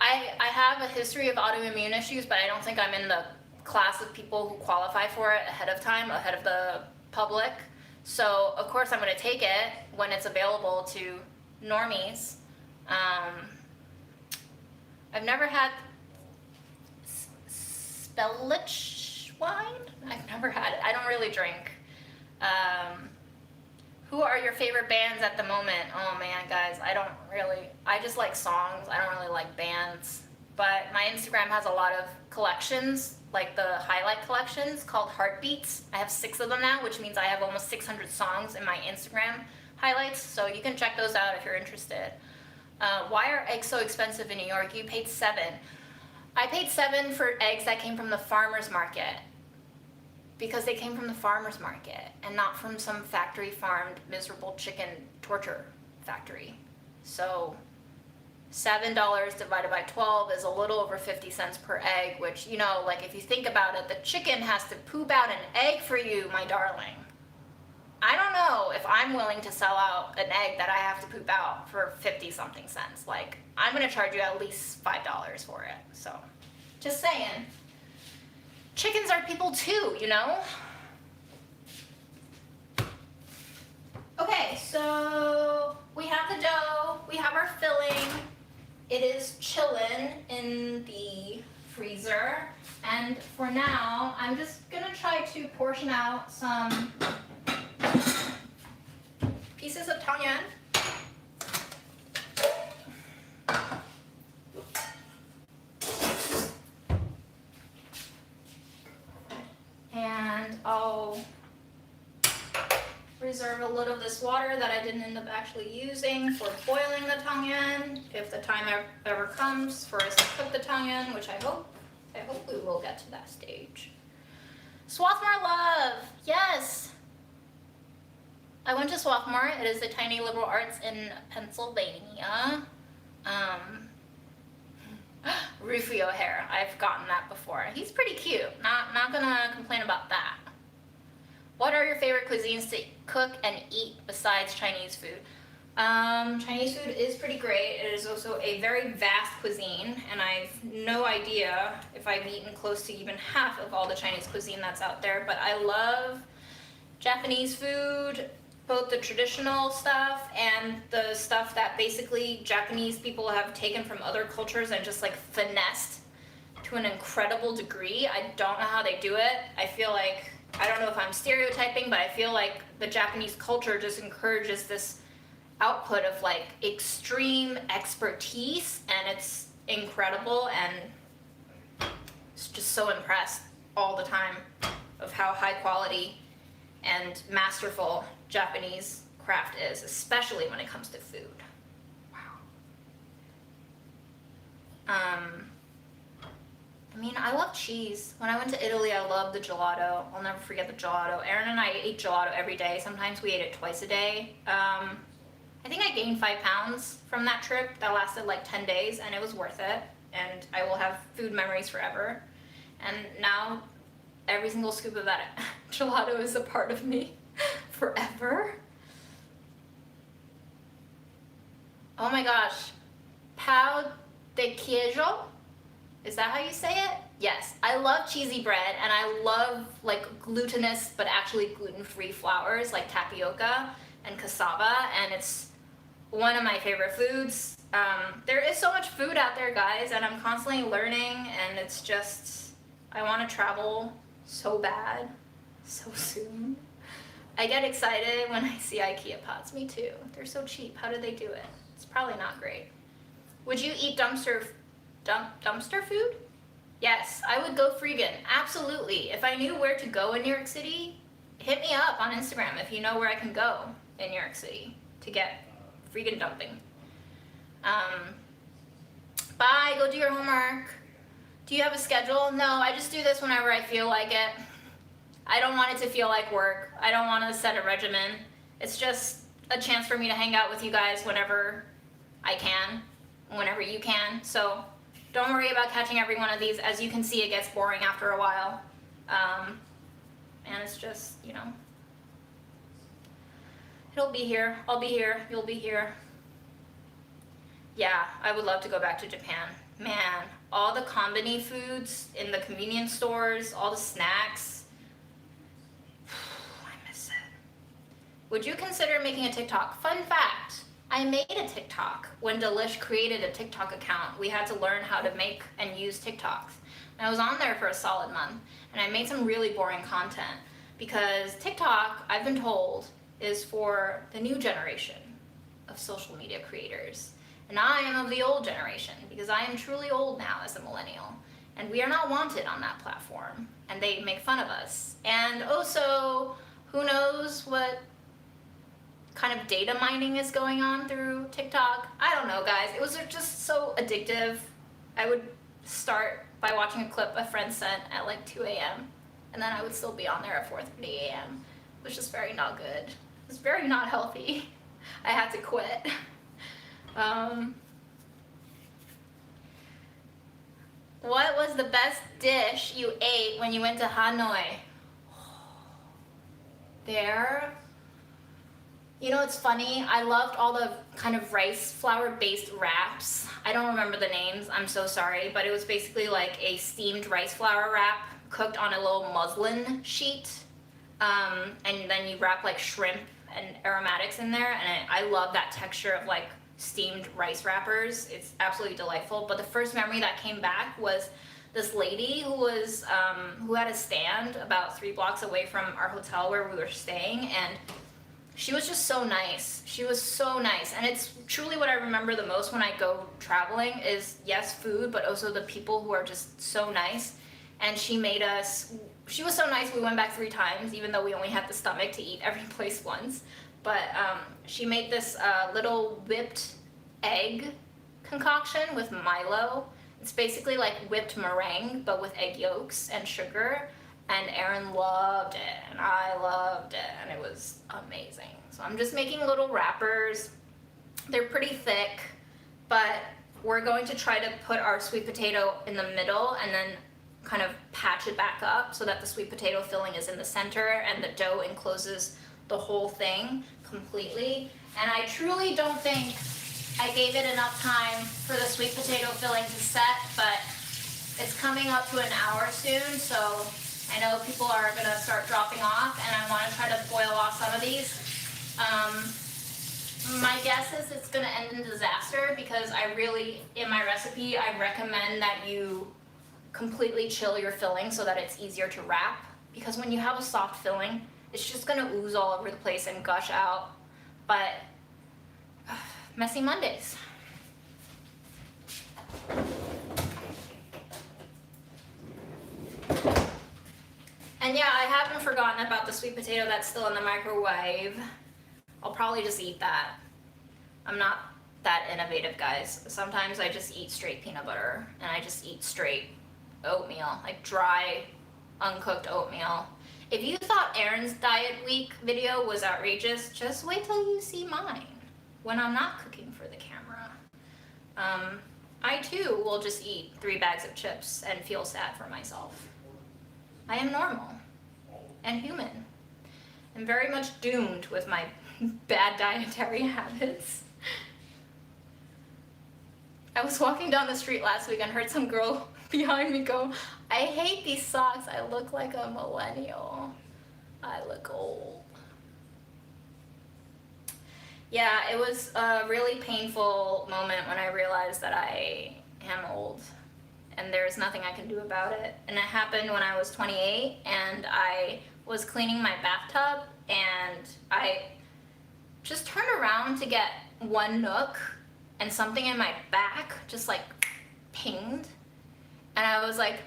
I have a history of autoimmune issues, but I don't think I'm in the class of people who qualify for it ahead of time, ahead of the public. So, of course, I'm going to take it when it's available to normies. I've never had Spellich wine. I've never had it. I don't really drink. Who are your favorite bands at the moment? Oh man, guys, I just like songs. I don't really like bands. But my Instagram has a lot of collections, like the highlight collections called Heartbeats. I have 6 of them now, which means I have almost 600 songs in my Instagram highlights, so you can check those out if you're interested. Why are eggs so expensive in New York? You paid $7. I paid $7 for eggs that came from the farmer's market, because they came from the farmer's market and not from some factory farmed miserable chicken torture factory. So $7 divided by 12 is a little over 50 cents per egg, which, you know, like if you think about it, the chicken has to poop out an egg for you, my darling. I don't know if I'm willing to sell out an egg that I have to poop out for 50 something cents. Like, I'm gonna charge you at least $5 for it. So, just saying. Chickens are people too, you know? Okay, so we have the dough, we have our filling. It is chillin' in the freezer. And for now, I'm just gonna try to portion out some pieces of tangyan. And I'll reserve a little of this water that I didn't end up actually using for boiling the tangyan, if the time ever comes for us to cook the tangyan, which I hope we will get to that stage. Swarthmore love, yes! I went to Swarthmore. It is a tiny liberal arts in Pennsylvania. Rufio hair, I've gotten that before. He's pretty cute, not gonna complain about that. What are your favorite cuisines to cook and eat besides Chinese food? Chinese food is pretty great. It is also a very vast cuisine, and I've no idea if I've eaten close to even half of all the Chinese cuisine that's out there, but I love Japanese food, both the traditional stuff and the stuff that basically Japanese people have taken from other cultures and just like finessed to an incredible degree. I don't know how they do it. I feel like, I don't know if I'm stereotyping, but I feel like the Japanese culture just encourages this output of like extreme expertise, and it's incredible, and it's just so impressed all the time of how high quality and masterful Japanese craft is, especially when it comes to food. Wow. I mean, I love cheese. When I went to Italy, I loved the gelato. I'll never forget the gelato. Erin and I ate gelato every day. Sometimes we ate it twice a day. I think I gained 5 pounds from that trip. That lasted like 10 days, and it was worth it. And I will have food memories forever. And now, every single scoop of that gelato is a part of me forever. Oh my gosh. Pão de queijo? Is that how you say it? Yes, I love cheesy bread, and I love like glutinous but actually gluten-free flours like tapioca and cassava, and it's one of my favorite foods. There is so much food out there, guys, and I'm constantly learning, and it's just, I want to travel so bad, so soon. I get excited when I see IKEA pots, me too. They're so cheap. How do they do it? It's probably not great. Would you eat dumpster food? Yes, I would go freegan, absolutely. If I knew where to go in New York City, hit me up on Instagram if you know where I can go in New York City to get freegan dumping. Bye, go do your homework. Do you have a schedule? No, I just do this whenever I feel like it. I don't want it to feel like work. I don't want to set a regimen. It's just a chance for me to hang out with you guys whenever I can, whenever you can. So don't worry about catching every one of these. As you can see, it gets boring after a while. And it's just, you know, it'll be here. I'll be here. You'll be here. Yeah, I would love to go back to Japan. Man, all the konbini foods in the convenience stores, all the snacks. I miss it. Would you consider making a TikTok? Fun fact, I made a TikTok. When Delish created a TikTok account, we had to learn how to make and use TikToks. And I was on there for a solid month, and I made some really boring content because TikTok, I've been told, is for the new generation of social media creators. And I am of the old generation because I am truly old now as a millennial. And we are not wanted on that platform. And they make fun of us. And also, who knows what kind of data mining is going on through TikTok? I don't know, guys. It was just so addictive. I would start by watching a clip a friend sent at like 2 a.m. And then I would still be on there at 4:30 a.m. It was just very not good. It was very not healthy. I had to quit. What was the best dish you ate when you went to Hanoi? There, you know, it's funny, I loved all the kind of rice flour based wraps. I don't remember the names, I'm so sorry, but it was basically like a steamed rice flour wrap cooked on a little muslin sheet, and then you wrap like shrimp and aromatics in there, and I love that texture of like steamed rice wrappers. It's absolutely delightful. But the first memory that came back was this lady who had a stand about 3 blocks away from our hotel where we were staying, and she was just so nice. She was so nice, and it's truly what I remember the most when I go traveling is, yes, food, but also the people who are just so nice. And she was so nice, we went back 3 times, even though we only had the stomach to eat every place once. But she made this little whipped egg concoction with Milo. It's basically like whipped meringue, but with egg yolks and sugar. And Erin loved it, and I loved it, and it was amazing. So I'm just making little wrappers. They're pretty thick, but we're going to try to put our sweet potato in the middle and then kind of patch it back up so that the sweet potato filling is in the center and the dough encloses the whole thing completely. And I truly don't think I gave it enough time for the sweet potato filling to set, but it's coming up to an hour soon, so I know people are gonna start dropping off, and I wanna try to boil off some of these. My guess is it's gonna end in disaster because in my recipe, I recommend that you completely chill your filling so that it's easier to wrap, because when you have a soft filling, it's just gonna ooze all over the place and gush out. But Messy Mondays. And yeah, I haven't forgotten about the sweet potato that's still in the microwave. I'll probably just eat that. I'm not that innovative, guys. Sometimes I just eat straight peanut butter, and I just eat straight oatmeal, like dry, uncooked oatmeal. If you thought Aaron's diet week video was outrageous, just wait till you see mine when I'm not cooking for the camera. I too will just eat 3 bags of chips and feel sad for myself. I am normal and human and very much doomed with my bad dietary habits. I was walking down the street last week and heard some girl behind me go, "I hate these socks. I look like a millennial. I look old." Yeah, it was a really painful moment when I realized that I am old and there's nothing I can do about it. And it happened when I was 28 and I was cleaning my bathtub and I just turned around to get one nook and something in my back just like pinged. And I was like,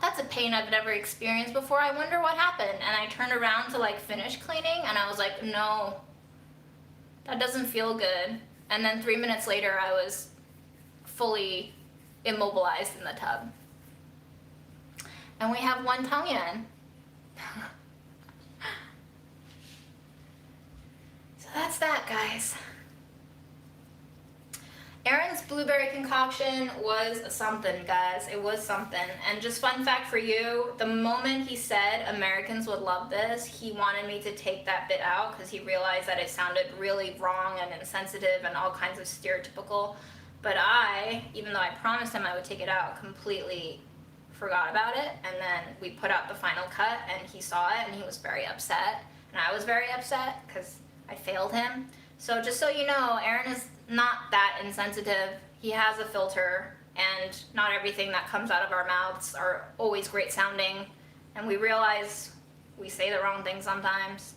that's a pain I've never experienced before. I wonder what happened. And I turned around to like finish cleaning and I was like, no, that doesn't feel good. And then 3 minutes later, I was fully immobilized in the tub. And we have one tongue in. So that's that, guys. Aaron's blueberry concoction was something, guys. It was something. And just fun fact for you, the moment he said Americans would love this, he wanted me to take that bit out because he realized that it sounded really wrong and insensitive and all kinds of stereotypical. But I, even though I promised him I would take it out, completely forgot about it. And then we put out the final cut and he saw it and he was very upset. And I was very upset because I failed him. So just so you know, Aaron is not that insensitive. He has a filter, and not everything that comes out of our mouths are always great sounding, and we realize we say the wrong thing sometimes.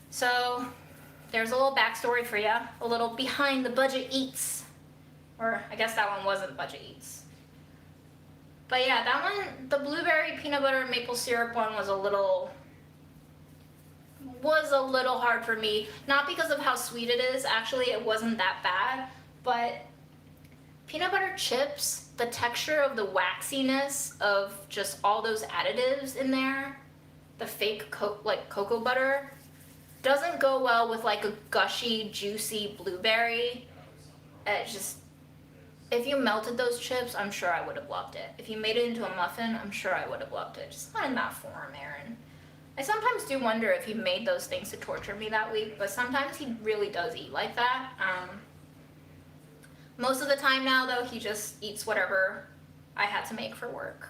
So there's a little backstory for you, a little behind the budget eats, or I guess that one wasn't budget eats. But yeah, that one, the blueberry peanut butter maple syrup one was a little hard for me, not because of how sweet it is. Actually, it wasn't that bad, but peanut butter chips, the texture of the waxiness of just all those additives in there, the fake cocoa butter, doesn't go well with like a gushy, juicy blueberry. If you melted those chips, I'm sure I would have loved it. If you made it into a muffin, I'm sure I would have loved it. Just not in that form, Aaron. I sometimes do wonder if he made those things to torture me that week, but sometimes he really does eat like that. Most of the time now, though, he just eats whatever I had to make for work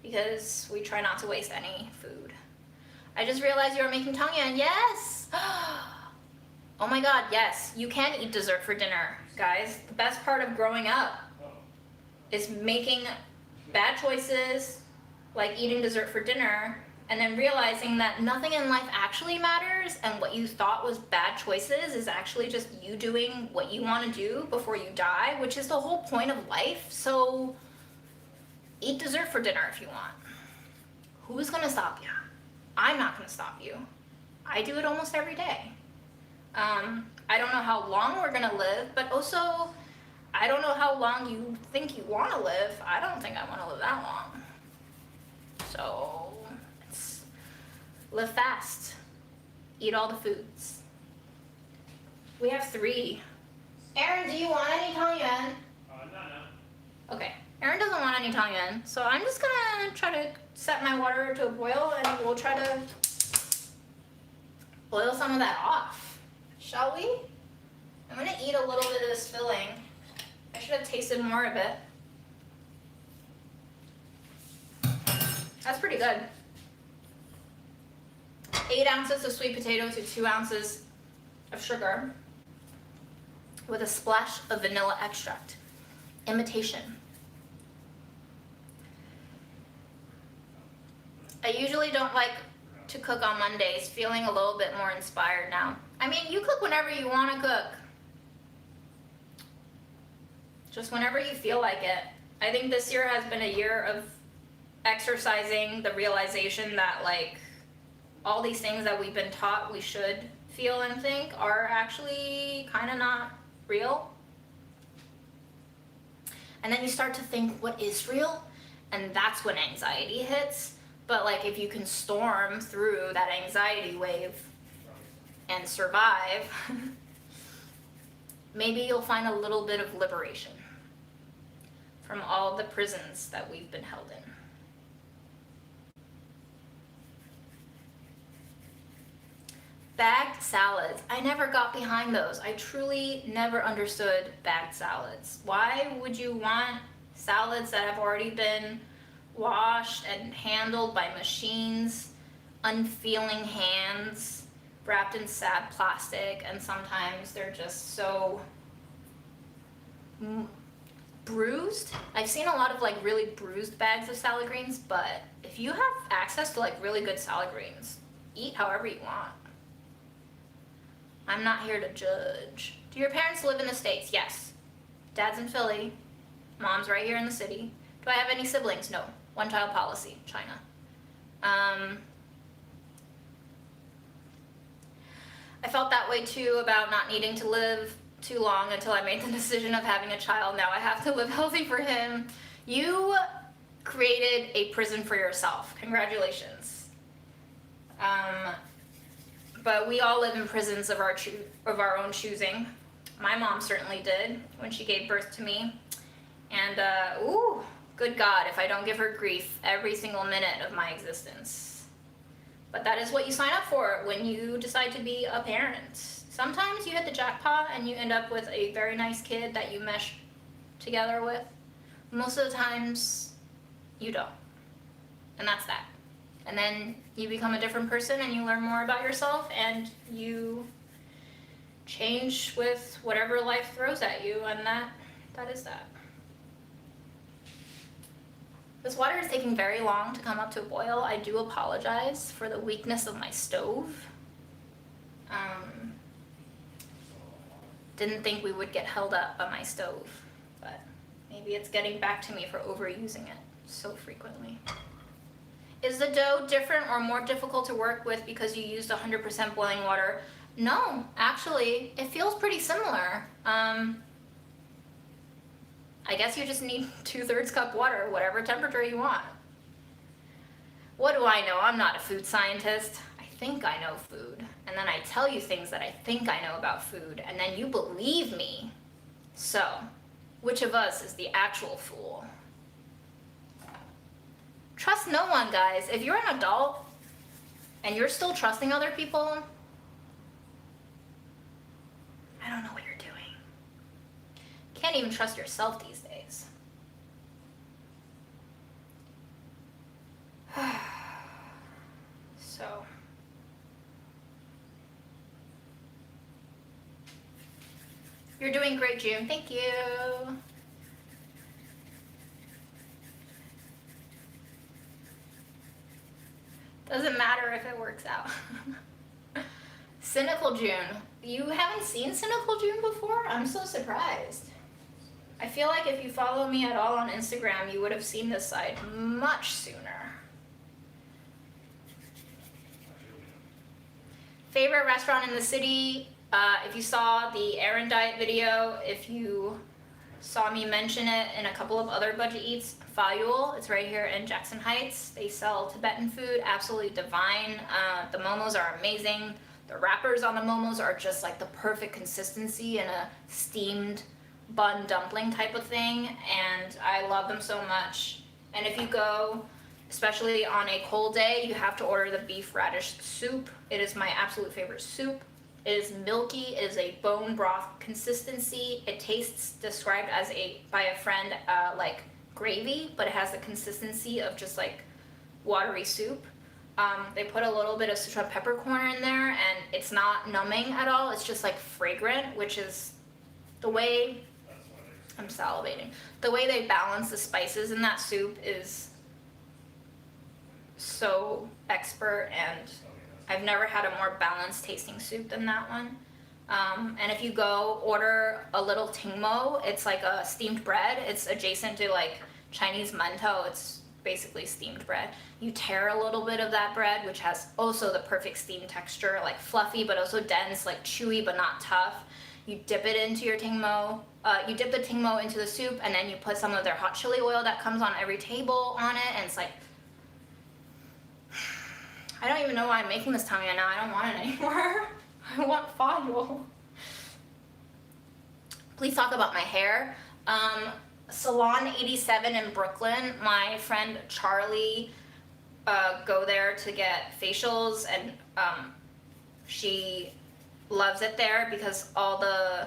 because we try not to waste any food. I just realized you were making tongyang. Yes! Oh my god, yes. You can eat dessert for dinner, guys. The best part of growing up is making bad choices, like eating dessert for dinner, and then realizing that nothing in life actually matters, and what you thought was bad choices is actually just you doing what you want to do before you die, which is the whole point of life. So eat dessert for dinner if you want. Who's gonna stop you? I'm not gonna stop you. I do it almost every day. I don't know how long we're gonna live, but also I don't know how long you think you want to live. I don't think I want to live that long. So live fast. Eat all the foods. We have 3. Aaron, do you want any tongyang? No. Okay. Aaron doesn't want any tongyang, so I'm just gonna try to set my water to a boil, and we'll try to boil some of that off. Shall we? I'm gonna eat a little bit of this filling. I should have tasted more of it. That's pretty good. 8 ounces of sweet potato to 2 ounces of sugar with a splash of vanilla extract. Imitation. I usually don't like to cook on Mondays, feeling a little bit more inspired now. I mean, you cook whenever you want to cook. Just whenever you feel like it. I think this year has been a year of exercising the realization that, like, all these things that we've been taught we should feel and think are actually kind of not real. And then you start to think, what is real? And that's when anxiety hits. But, like, if you can storm through that anxiety wave and survive, maybe you'll find a little bit of liberation from all the prisons that we've been held in. Bagged salads. I never got behind those. I truly never understood bagged salads. Why would you want salads that have already been washed and handled by machines, unfeeling hands, wrapped in sad plastic, and sometimes they're just so bruised? I've seen a lot of, like, really bruised bags of salad greens, but if you have access to, like, really good salad greens, eat however you want. I'm not here to judge. Do your parents live in the States? Yes. Dad's in Philly. Mom's right here in the city. Do I have any siblings? No. One child policy, China. I felt that way too about not needing to live too long until I made the decision of having a child. Now I have to live healthy for him. You created a prison for yourself. Congratulations. But we all live in prisons of our own choosing. My mom certainly did when she gave birth to me. And, ooh, good God, if I don't give her grief every single minute of my existence. But that is what you sign up for when you decide to be a parent. Sometimes you hit the jackpot and you end up with a very nice kid that you mesh together with. Most of the times, you don't. And that's that. And then you become a different person and you learn more about yourself and you change with whatever life throws at you, and that is that. This water is taking very long to come up to a boil. I do apologize for the weakness of my stove. Didn't think we would get held up by my stove, but maybe it's getting back to me for overusing it so frequently. Is the dough different or more difficult to work with because you used 100% boiling water? No, actually, it feels pretty similar. I guess you just need 2/3 cup water, whatever temperature you want. What do I know? I'm not a food scientist. I think I know food. And then I tell you things that I think I know about food, and then you believe me. So, which of us is the actual fool? Trust no one, guys. If you're an adult and you're still trusting other people, I don't know what you're doing. Can't even trust yourself these days. So. You're doing great, June. Thank you. Doesn't matter if it works out. Cynical June. You haven't seen Cynical June before? I'm so surprised. I feel like if you follow me at all on Instagram, you would have seen this side much sooner. Favorite restaurant in the city? If you saw the Aaron Diet video, if you saw me mention it in a couple of other budget eats, Fayul, it's right here in Jackson Heights. They sell Tibetan food, absolutely divine. The momos are amazing. The wrappers on the momos are just like the perfect consistency in a steamed bun dumpling type of thing, and I love them so much. And if you go, especially on a cold day, you have to order the beef radish soup. It is my absolute favorite soup. It is milky, it is a bone broth consistency. It tastes described as by a friend like gravy, but it has the consistency of just like watery soup. They put a little bit of Sichuan peppercorn in there, and it's not numbing at all. It's just like fragrant, which is the way, I'm salivating. The way they balance the spices in that soup is so expert, and I've never had a more balanced tasting soup than that one. And if you go order a little tingmo, it's like a steamed bread. It's adjacent to like Chinese mento. It's basically steamed bread. You tear a little bit of that bread, which has also the perfect steam texture, like fluffy but also dense, like chewy but not tough. You dip it into your tingmo. You dip the tingmo into the soup, and then you put some of their hot chili oil that comes on every table on it, and it's like, I don't even know why I'm making this tummy now. I don't want it anymore. I want fondue. Please talk about my hair. Salon 87 in Brooklyn, my friend Charlie go there to get facials, and she loves it there because all the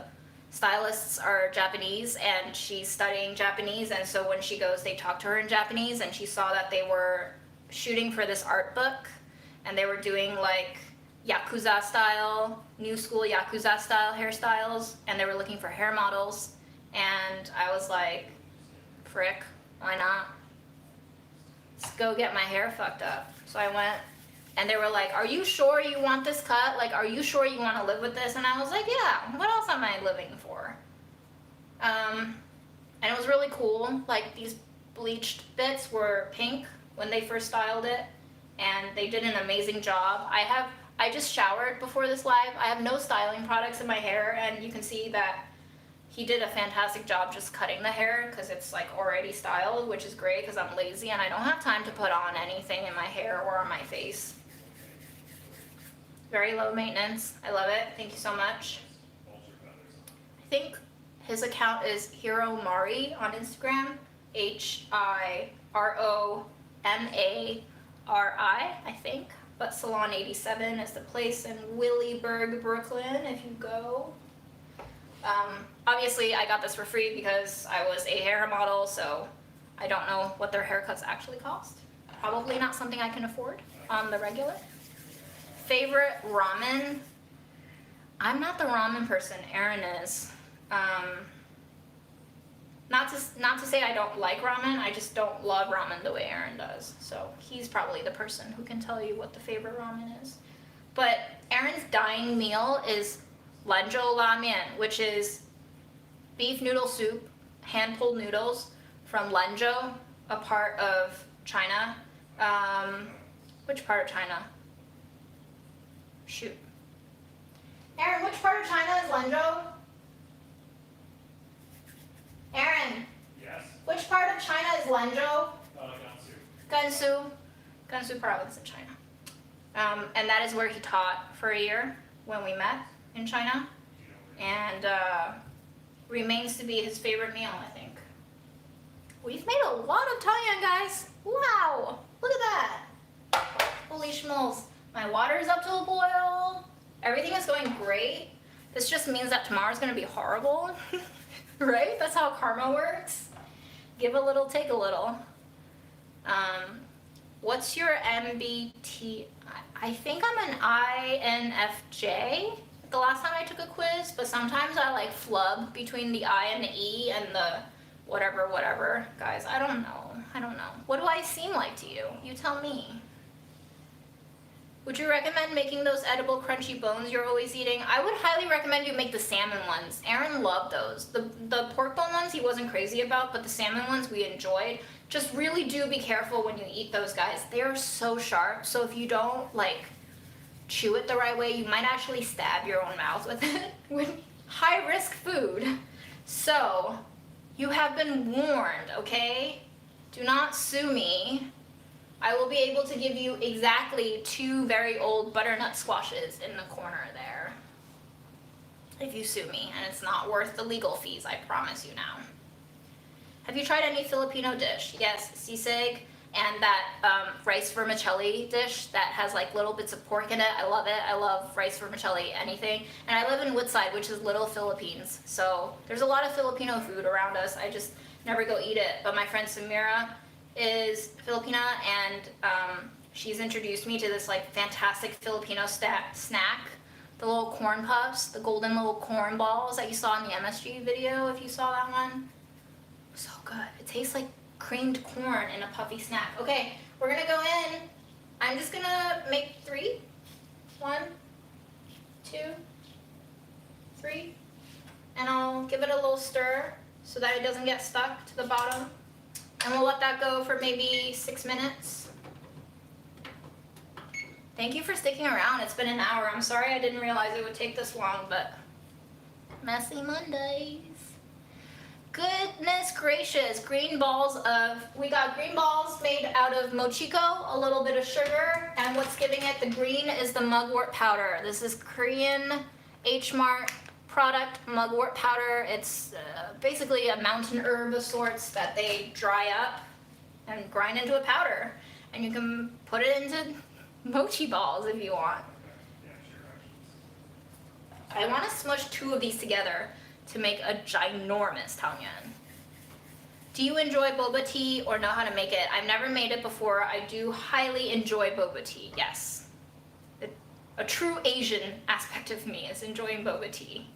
stylists are Japanese and she's studying Japanese, and so when she goes they talk to her in Japanese, and she saw that they were shooting for this art book and they were doing like Yakuza style, new school Yakuza style hairstyles, and they were looking for hair models, and I was like, frick, why not? Let's go get my hair fucked up. So I went, and they were like, are you sure you want this cut? Like, are you sure you want to live with this? And I was like, yeah, what else am I living for? And it was really cool. Like, these bleached bits were pink when they first styled it, and they did an amazing job. I just showered before this live. I have no styling products in my hair, and you can see that he did a fantastic job just cutting the hair because it's like already styled, which is great because I'm lazy and I don't have time to put on anything in my hair or on my face. Very low maintenance. I love it. Thank you so much. I think his account is Hiro Mari on Instagram. HIROMARI, I think. But Salon 87 is the place in Williesburg, Brooklyn, if you go. Obviously, I got this for free because I was a hair model, so I don't know what their haircuts actually cost. Probably not something I can afford on the regular. Favorite ramen? I'm not the ramen person. Erin is. Not to say I don't like ramen, I just don't love ramen the way Erin does. So he's probably the person who can tell you what the favorite ramen is. But Erin's dying meal is lanzhou ramen, which is beef noodle soup, hand-pulled noodles from Lanzhou, a part of China. Which part of China? Shoot. Erin, which part of China is Lanzhou? Erin, Yes. which part of China is Lanzhou? Gansu. Gansu province in China. And that is where he taught for a year when we met in China. And remains to be his favorite meal, I think. We've made a lot of Taiyan, guys. Wow, look at that. Holy schmoles. My water is up to a boil. Everything is going great. This just means that tomorrow's gonna be horrible. Right? That's how karma works. Give a little, take a little. What's your MBT? I think I'm an INFJ. The last time I took a quiz, but sometimes I like flub between the I and the E and the whatever. Guys, I don't know. What do I seem like to you? You tell me. Would you recommend making those edible crunchy bones you're always eating? I would highly recommend you make the salmon ones. Aaron loved those. The pork bone ones he wasn't crazy about, but the salmon ones we enjoyed. Just really do be careful when you eat those, guys. They are so sharp, so if you don't like chew it the right way, you might actually stab your own mouth with it. With high risk food. So, you have been warned, okay? Do not sue me. I will be able to give you exactly 2 very old butternut squashes in the corner there. If you sue me, and it's not worth the legal fees, I promise you now. Have you tried any Filipino dish? Yes, sisig, and that rice vermicelli dish that has like little bits of pork in it. I love it. I love rice vermicelli, anything. And I live in Woodside, which is Little Philippines. So there's a lot of Filipino food around us. I just never go eat it. But my friend Samira is Filipina, and she's introduced me to this like fantastic Filipino snack. The little corn puffs, the golden little corn balls that you saw in the MSG video, if you saw that one. So good. It tastes like creamed corn in a puffy snack. Okay, we're gonna go in. I'm just gonna make 3. 1, 2, 3. And I'll give it a little stir so that it doesn't get stuck to the bottom. And we'll let that go for maybe 6 minutes. Thank you for sticking around. It's been an hour. I'm sorry I didn't realize it would take this long, but messy Mondays. Goodness gracious, we got green balls made out of mochiko, a little bit of sugar, and what's giving it the green is the mugwort powder. This is Korean H-Mart product, mugwort powder. It's basically a mountain herb of sorts that they dry up and grind into a powder. And you can put it into mochi balls if you want. I want to smush 2 of these together to make a ginormous tangyuan. Do you enjoy boba tea or know how to make it? I've never made it before. I do highly enjoy boba tea, yes. A true Asian aspect of me is enjoying boba tea.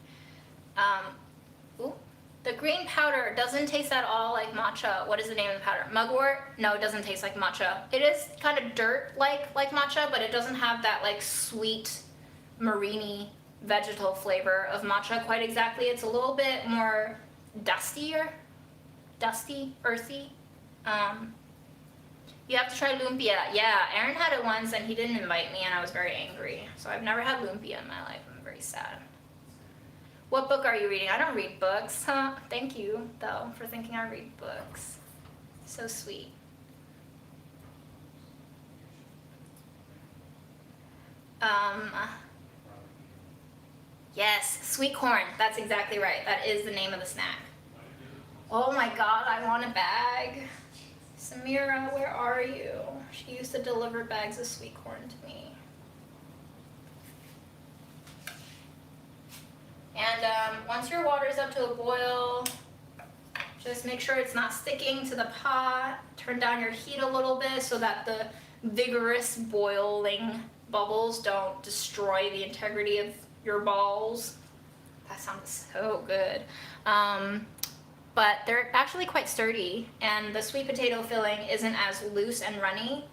The green powder doesn't taste at all like matcha. What is the name of the powder? Mugwort? No, it doesn't taste like matcha. It is kind of dirt-like matcha, but it doesn't have that like sweet, marine vegetal flavor of matcha quite exactly. It's a little bit more dusty, earthy. You have to try lumpia. Yeah, Aaron had it once and he didn't invite me and I was very angry. So I've never had lumpia in my life. I'm very sad. What book are you reading? I don't read books. Huh? Thank you, though, for thinking I read books. So sweet. Yes, sweet corn. That's exactly right. That is the name of the snack. Oh my god, I want a bag. Samira, where are you? She used to deliver bags of sweet corn to me. And once your water's up to a boil, just make sure it's not sticking to the pot. Turn down your heat a little bit so that the vigorous boiling bubbles don't destroy the integrity of your balls. That sounds so good. But they're actually quite sturdy, and the sweet potato filling isn't as loose and runny,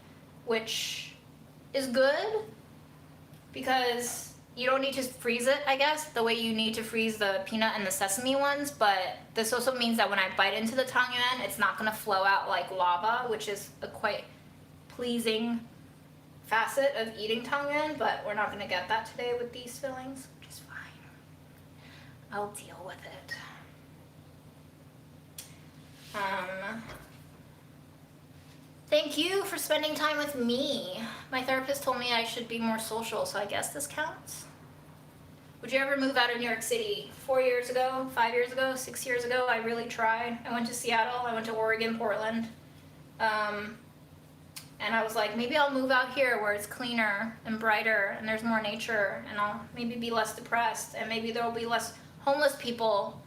which is good because you don't need to freeze it, I guess, the way you need to freeze the peanut and the sesame ones, but this also means that when I bite into the tangyuan, it's not gonna flow out like lava, which is a quite pleasing facet of eating tangyuan, but we're not gonna get that today with these fillings, which is fine. I'll deal with it. Thank you for spending time with me. My therapist told me I should be more social, so I guess this counts. Would you ever move out of New York City? 4 years ago, 5 years ago, 6 years ago, I really tried. I went to Seattle, I went to Oregon, Portland. And I was like, maybe I'll move out here where it's cleaner and brighter and there's more nature and I'll maybe be less depressed and maybe there'll be less homeless people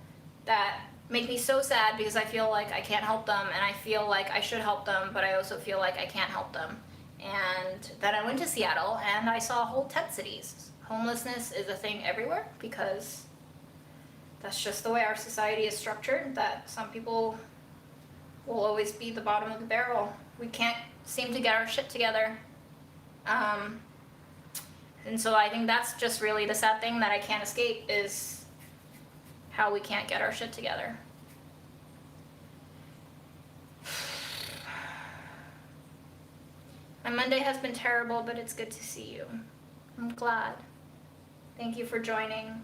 that make me so sad because I feel like I can't help them and I feel like I should help them, but I also feel like I can't help them. And then I went to Seattle and I saw whole tent cities. Homelessness is a thing everywhere because that's just the way our society is structured, that some people will always be the bottom of the barrel. We can't seem to get our shit together. And so I think that's just really the sad thing that I can't escape is how we can't get our shit together. My Monday has been terrible, but it's good to see you. I'm glad. Thank you for joining.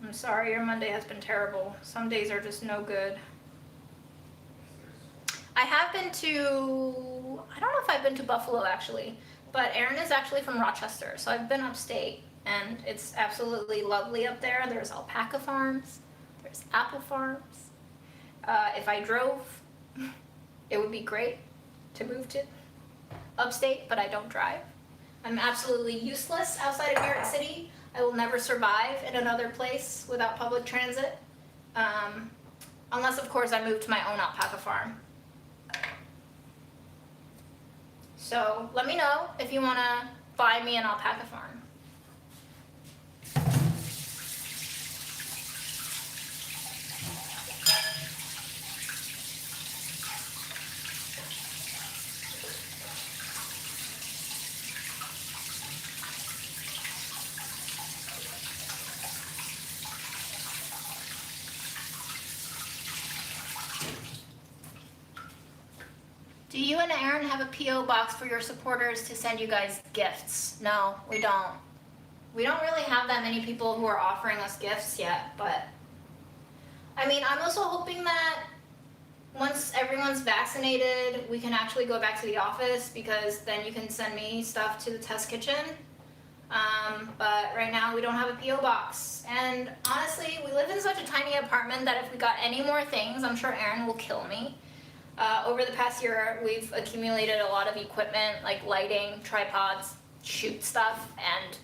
I'm sorry your Monday has been terrible. Some days are just no good. I have been to, I don't know if I've been to Buffalo actually, but Erin is actually from Rochester, so I've been upstate, and it's absolutely lovely up there. There's alpaca farms. There's apple farms. If I drove, it would be great to move to upstate, but I don't drive. I'm absolutely useless outside of New York City. I will never survive in another place without public transit. Unless, of course, I move to my own alpaca farm. So let me know if you want to buy me an alpaca farm. you and Aaron have a P.O. box for your supporters to send you guys gifts? No, we don't. We don't really have that many people who are offering us gifts yet, but I mean, I'm also hoping that once everyone's vaccinated, we can actually go back to the office, because then you can send me stuff to the test kitchen. But right now we don't have a P.O. box. And honestly, we live in such a tiny apartment that if we got any more things, I'm sure Aaron will kill me. Over the past year, we've accumulated a lot of equipment like lighting, tripods, shoot stuff, and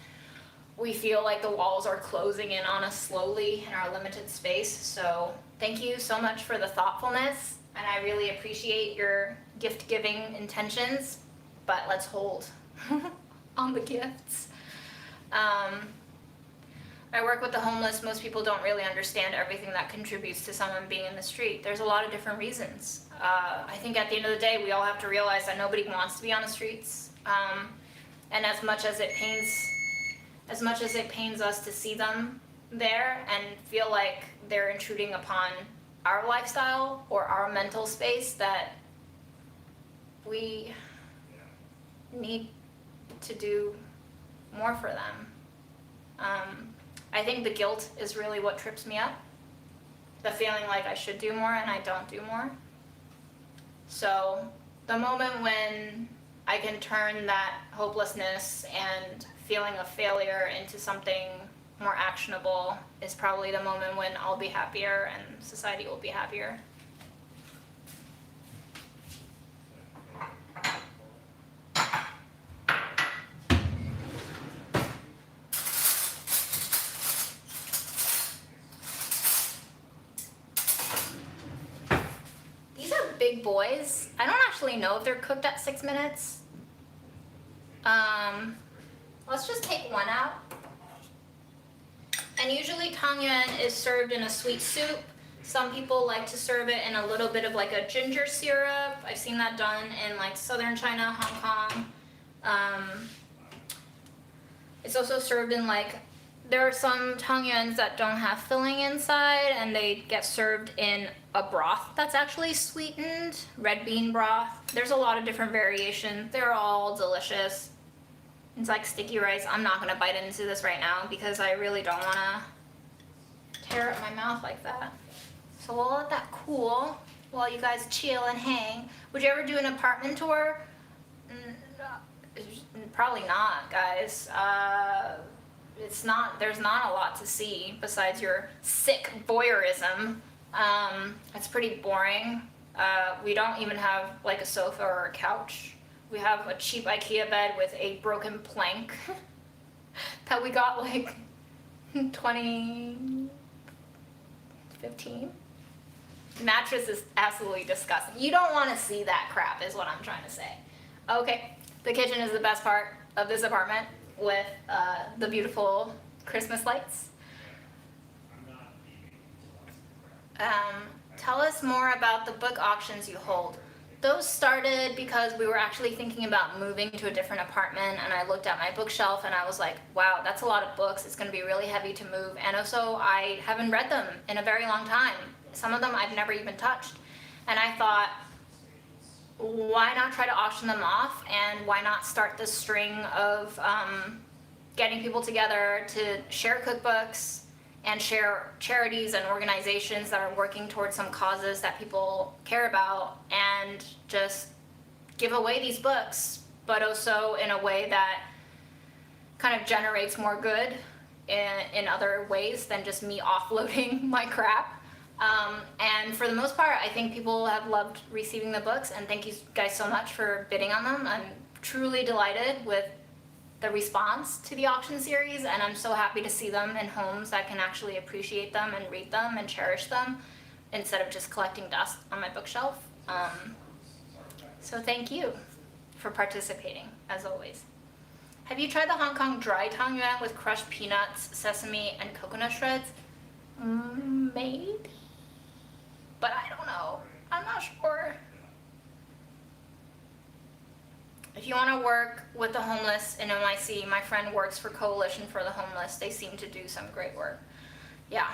we feel like the walls are closing in on us slowly in our limited space. So thank you so much for the thoughtfulness, and I really appreciate your gift-giving intentions, but let's hold on the gifts. I work with the homeless. Most people don't really understand everything that contributes to someone being in the street. There's a lot of different reasons. I think at the end of the day, we all have to realize that nobody wants to be on the streets. And as much as it pains us to see them there and feel like they're intruding upon our lifestyle or our mental space, that we need to do more for them. I think the guilt is really what trips me up. The feeling like I should do more and I don't do more. So the moment when I can turn that hopelessness and feeling of failure into something more actionable is probably the moment when I'll be happier and society will be happier. These are big boys. I don't actually know if they're cooked at 6 minutes. Let's just take one out. And usually tang yuan is served in a sweet soup. Some people like to serve it in a little bit of like a ginger syrup. I've seen that done in like southern China, Hong Kong. It's also served in like, there are some tang yuans that don't have filling inside, and they get served in a broth that's actually sweetened, red bean broth. There's a lot of different variations. They're all delicious. It's like sticky rice. I'm not gonna bite into this right now because I really don't wanna tear up my mouth like that. So we'll let that cool while you guys chill and hang. Would you ever do an apartment tour? Probably not, guys. There's not a lot to see besides your sick voyeurism. It's pretty boring. We don't even have like a sofa or a couch. We have a cheap IKEA bed with a broken plank that we got like 2015. Mattress is absolutely disgusting. You don't want to see that crap is what I'm trying to say. Okay, the kitchen is the best part of this apartment with the beautiful Christmas lights. Tell us more about the book auctions you hold. Those started because we were actually thinking about moving to a different apartment, and I looked at my bookshelf and I was like, wow, that's a lot of books. It's going to be really heavy to move. And also, I haven't read them in a very long time. Some of them I've never even touched. And I thought, why not try to auction them off, and why not start this string of getting people together to share cookbooks and share charities and organizations that are working towards some causes that people care about, and just give away these books, but also in a way that kind of generates more good in other ways than just me offloading my crap. And for the most part, I think people have loved receiving the books, and thank you guys so much for bidding on them. I'm truly delighted with the response to the auction series, and I'm so happy to see them in homes that can actually appreciate them and read them and cherish them instead of just collecting dust on my bookshelf. So thank you for participating, as always. Have you tried the Hong Kong dry tang yuan with crushed peanuts, sesame, and coconut shreds? Maybe, but I don't know. I'm not sure. If you want to work with the homeless in NYC, my friend works for Coalition for the Homeless. They seem to do some great work. Yeah.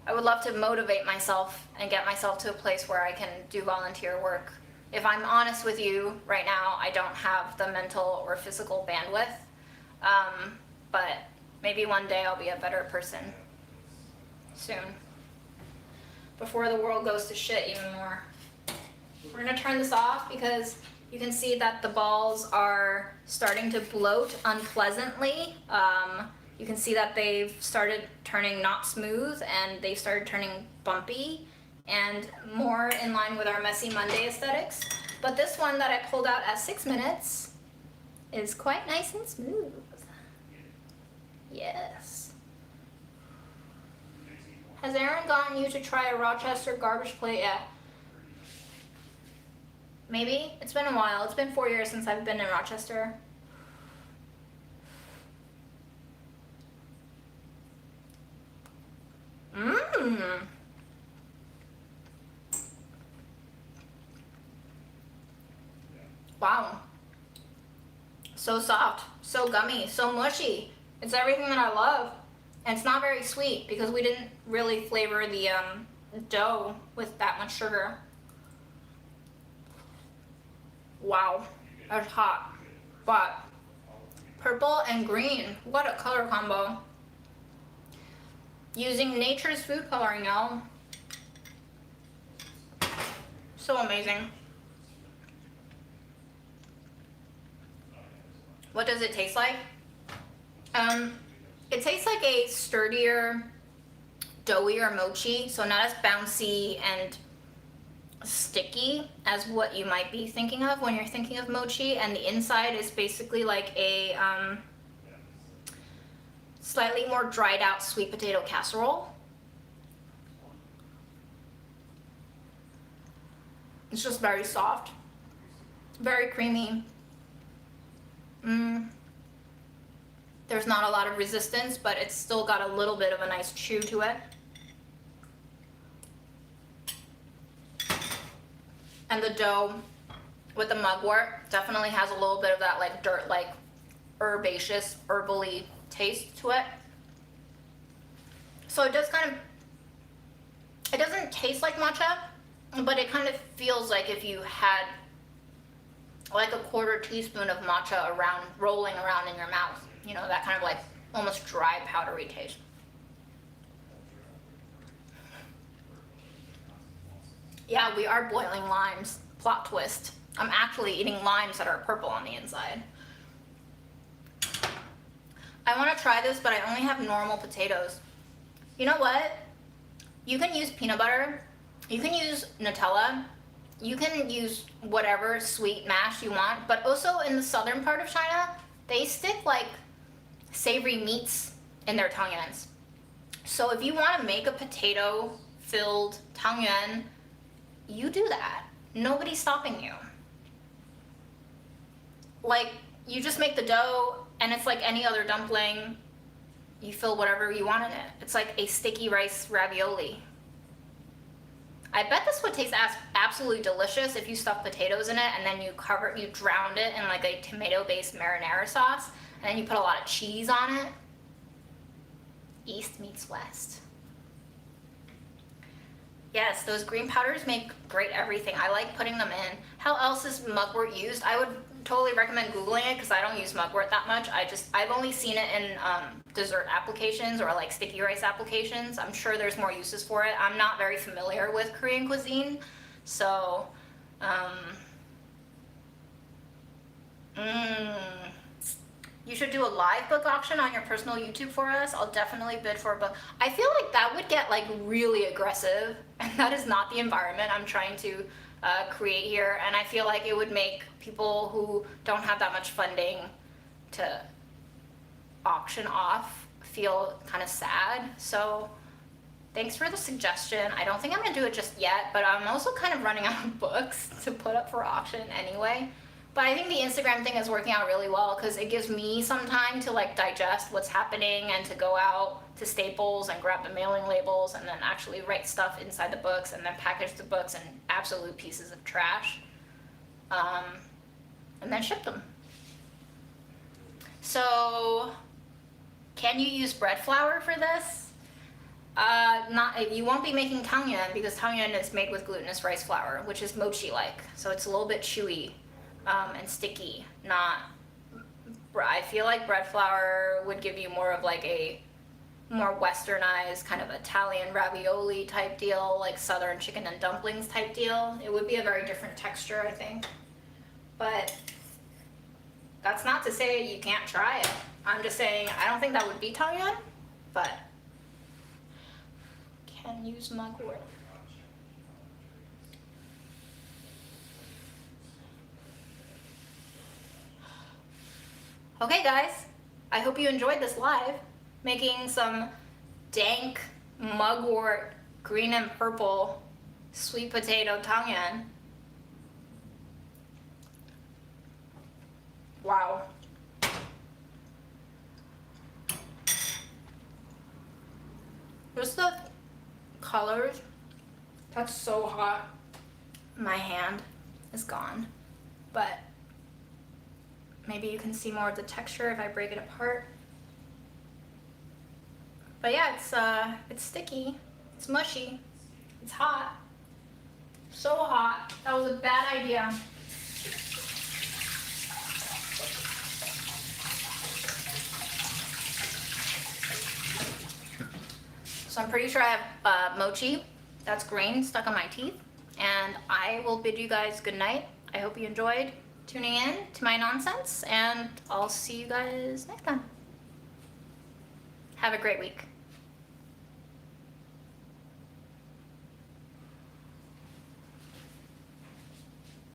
I would love to motivate myself and get myself to a place where I can do volunteer work if I'm honest with you right now, I don't have the mental or physical bandwidth. But maybe one day I'll be a better person. Soon. Before the world goes to shit even more. We're gonna turn this off because you can see that the balls are starting to bloat unpleasantly. You can see that they've started turning not smooth and they've started turning bumpy and more in line with our Messy Monday aesthetics. But this one that I pulled out at 6 minutes is quite nice and smooth. Yes. Has Aaron gotten you to try a Rochester garbage plate yet? Maybe? It's been a while. It's been 4 years since I've been in Rochester. Mmm. Wow. So soft, so gummy, so mushy. It's everything that I love. And it's not very sweet because we didn't really flavor the dough with that much sugar. Wow, that's hot. But purple and green, what a color combo. Using nature's food coloring, y'all. So amazing. What does it taste like? It tastes like a sturdier, doughier mochi, so not as bouncy and sticky as what you might be thinking of when you're thinking of mochi. And the inside is basically like a slightly more dried out sweet potato casserole. It's just very soft, very creamy. There's not a lot of resistance, but it's still got a little bit of a nice chew to it. And the dough with the mugwort definitely has a little bit of that like dirt-like herbaceous, herbally taste to it. So it does kind of, it doesn't taste like matcha, but it kind of feels like if you had like a 1/4 teaspoon of matcha around, rolling around in your mouth. You know, that kind of like almost dry, powdery taste. Yeah, we are boiling limes. Plot twist. I'm actually eating limes that are purple on the inside. I want to try this, but I only have normal potatoes. You know what? You can use peanut butter. You can use Nutella. You can use whatever sweet mash you want. But also in the southern part of China, they stick like savory meats in their tangyuans. So if you want to make a potato-filled tangyuan, you do that. Nobody's stopping you. Like, you just make the dough, and it's like any other dumpling. You fill whatever you want in it. It's like a sticky rice ravioli. I bet this would taste absolutely delicious if you stuff potatoes in it, and then you drowned it in like a tomato-based marinara sauce, and then you put a lot of cheese on it. East meets West. Yes, those green powders make great everything. I like putting them in. How else is mugwort used? I would totally recommend Googling it because I don't use mugwort that much. I've only seen it in dessert applications or like sticky rice applications. I'm sure there's more uses for it. I'm not very familiar with Korean cuisine, so you should do a live book auction on your personal YouTube for us. I'll definitely bid for a book. I feel like that would get like really aggressive, and that is not the environment I'm trying to create here. And I feel like it would make people who don't have that much funding to auction off feel kind of sad. So thanks for the suggestion. I don't think I'm gonna do it just yet, but I'm also kind of running out of books to put up for auction anyway. But I think the Instagram thing is working out really well because it gives me some time to like digest what's happening and to go out to Staples and grab the mailing labels and then actually write stuff inside the books and then package the books in absolute pieces of trash, and then ship them. So, can you use bread flour for this? You won't be making tangyuan because tangyuan is made with glutinous rice flour, which is mochi-like. So it's a little bit chewy and sticky. I feel like bread flour would give you more of like a more westernized kind of Italian ravioli type deal, like southern chicken and dumplings type deal. It would be a very different texture, I think. But that's not to say you can't try it. I'm just saying I don't think that would be tangyuan, but can use mugwort. Okay guys, I hope you enjoyed this live, making some dank mugwort green and purple sweet potato tangyuan. Wow. Just the colors, that's so hot. My hand is gone, but maybe you can see more of the texture if I break it apart. But yeah, it's sticky, it's mushy, it's hot, so hot. That was a bad idea. So I'm pretty sure I have mochi, that's green, stuck on my teeth. And I will bid you guys good night. I hope you enjoyed tuning in to my nonsense, and I'll see you guys next time. Have a great week.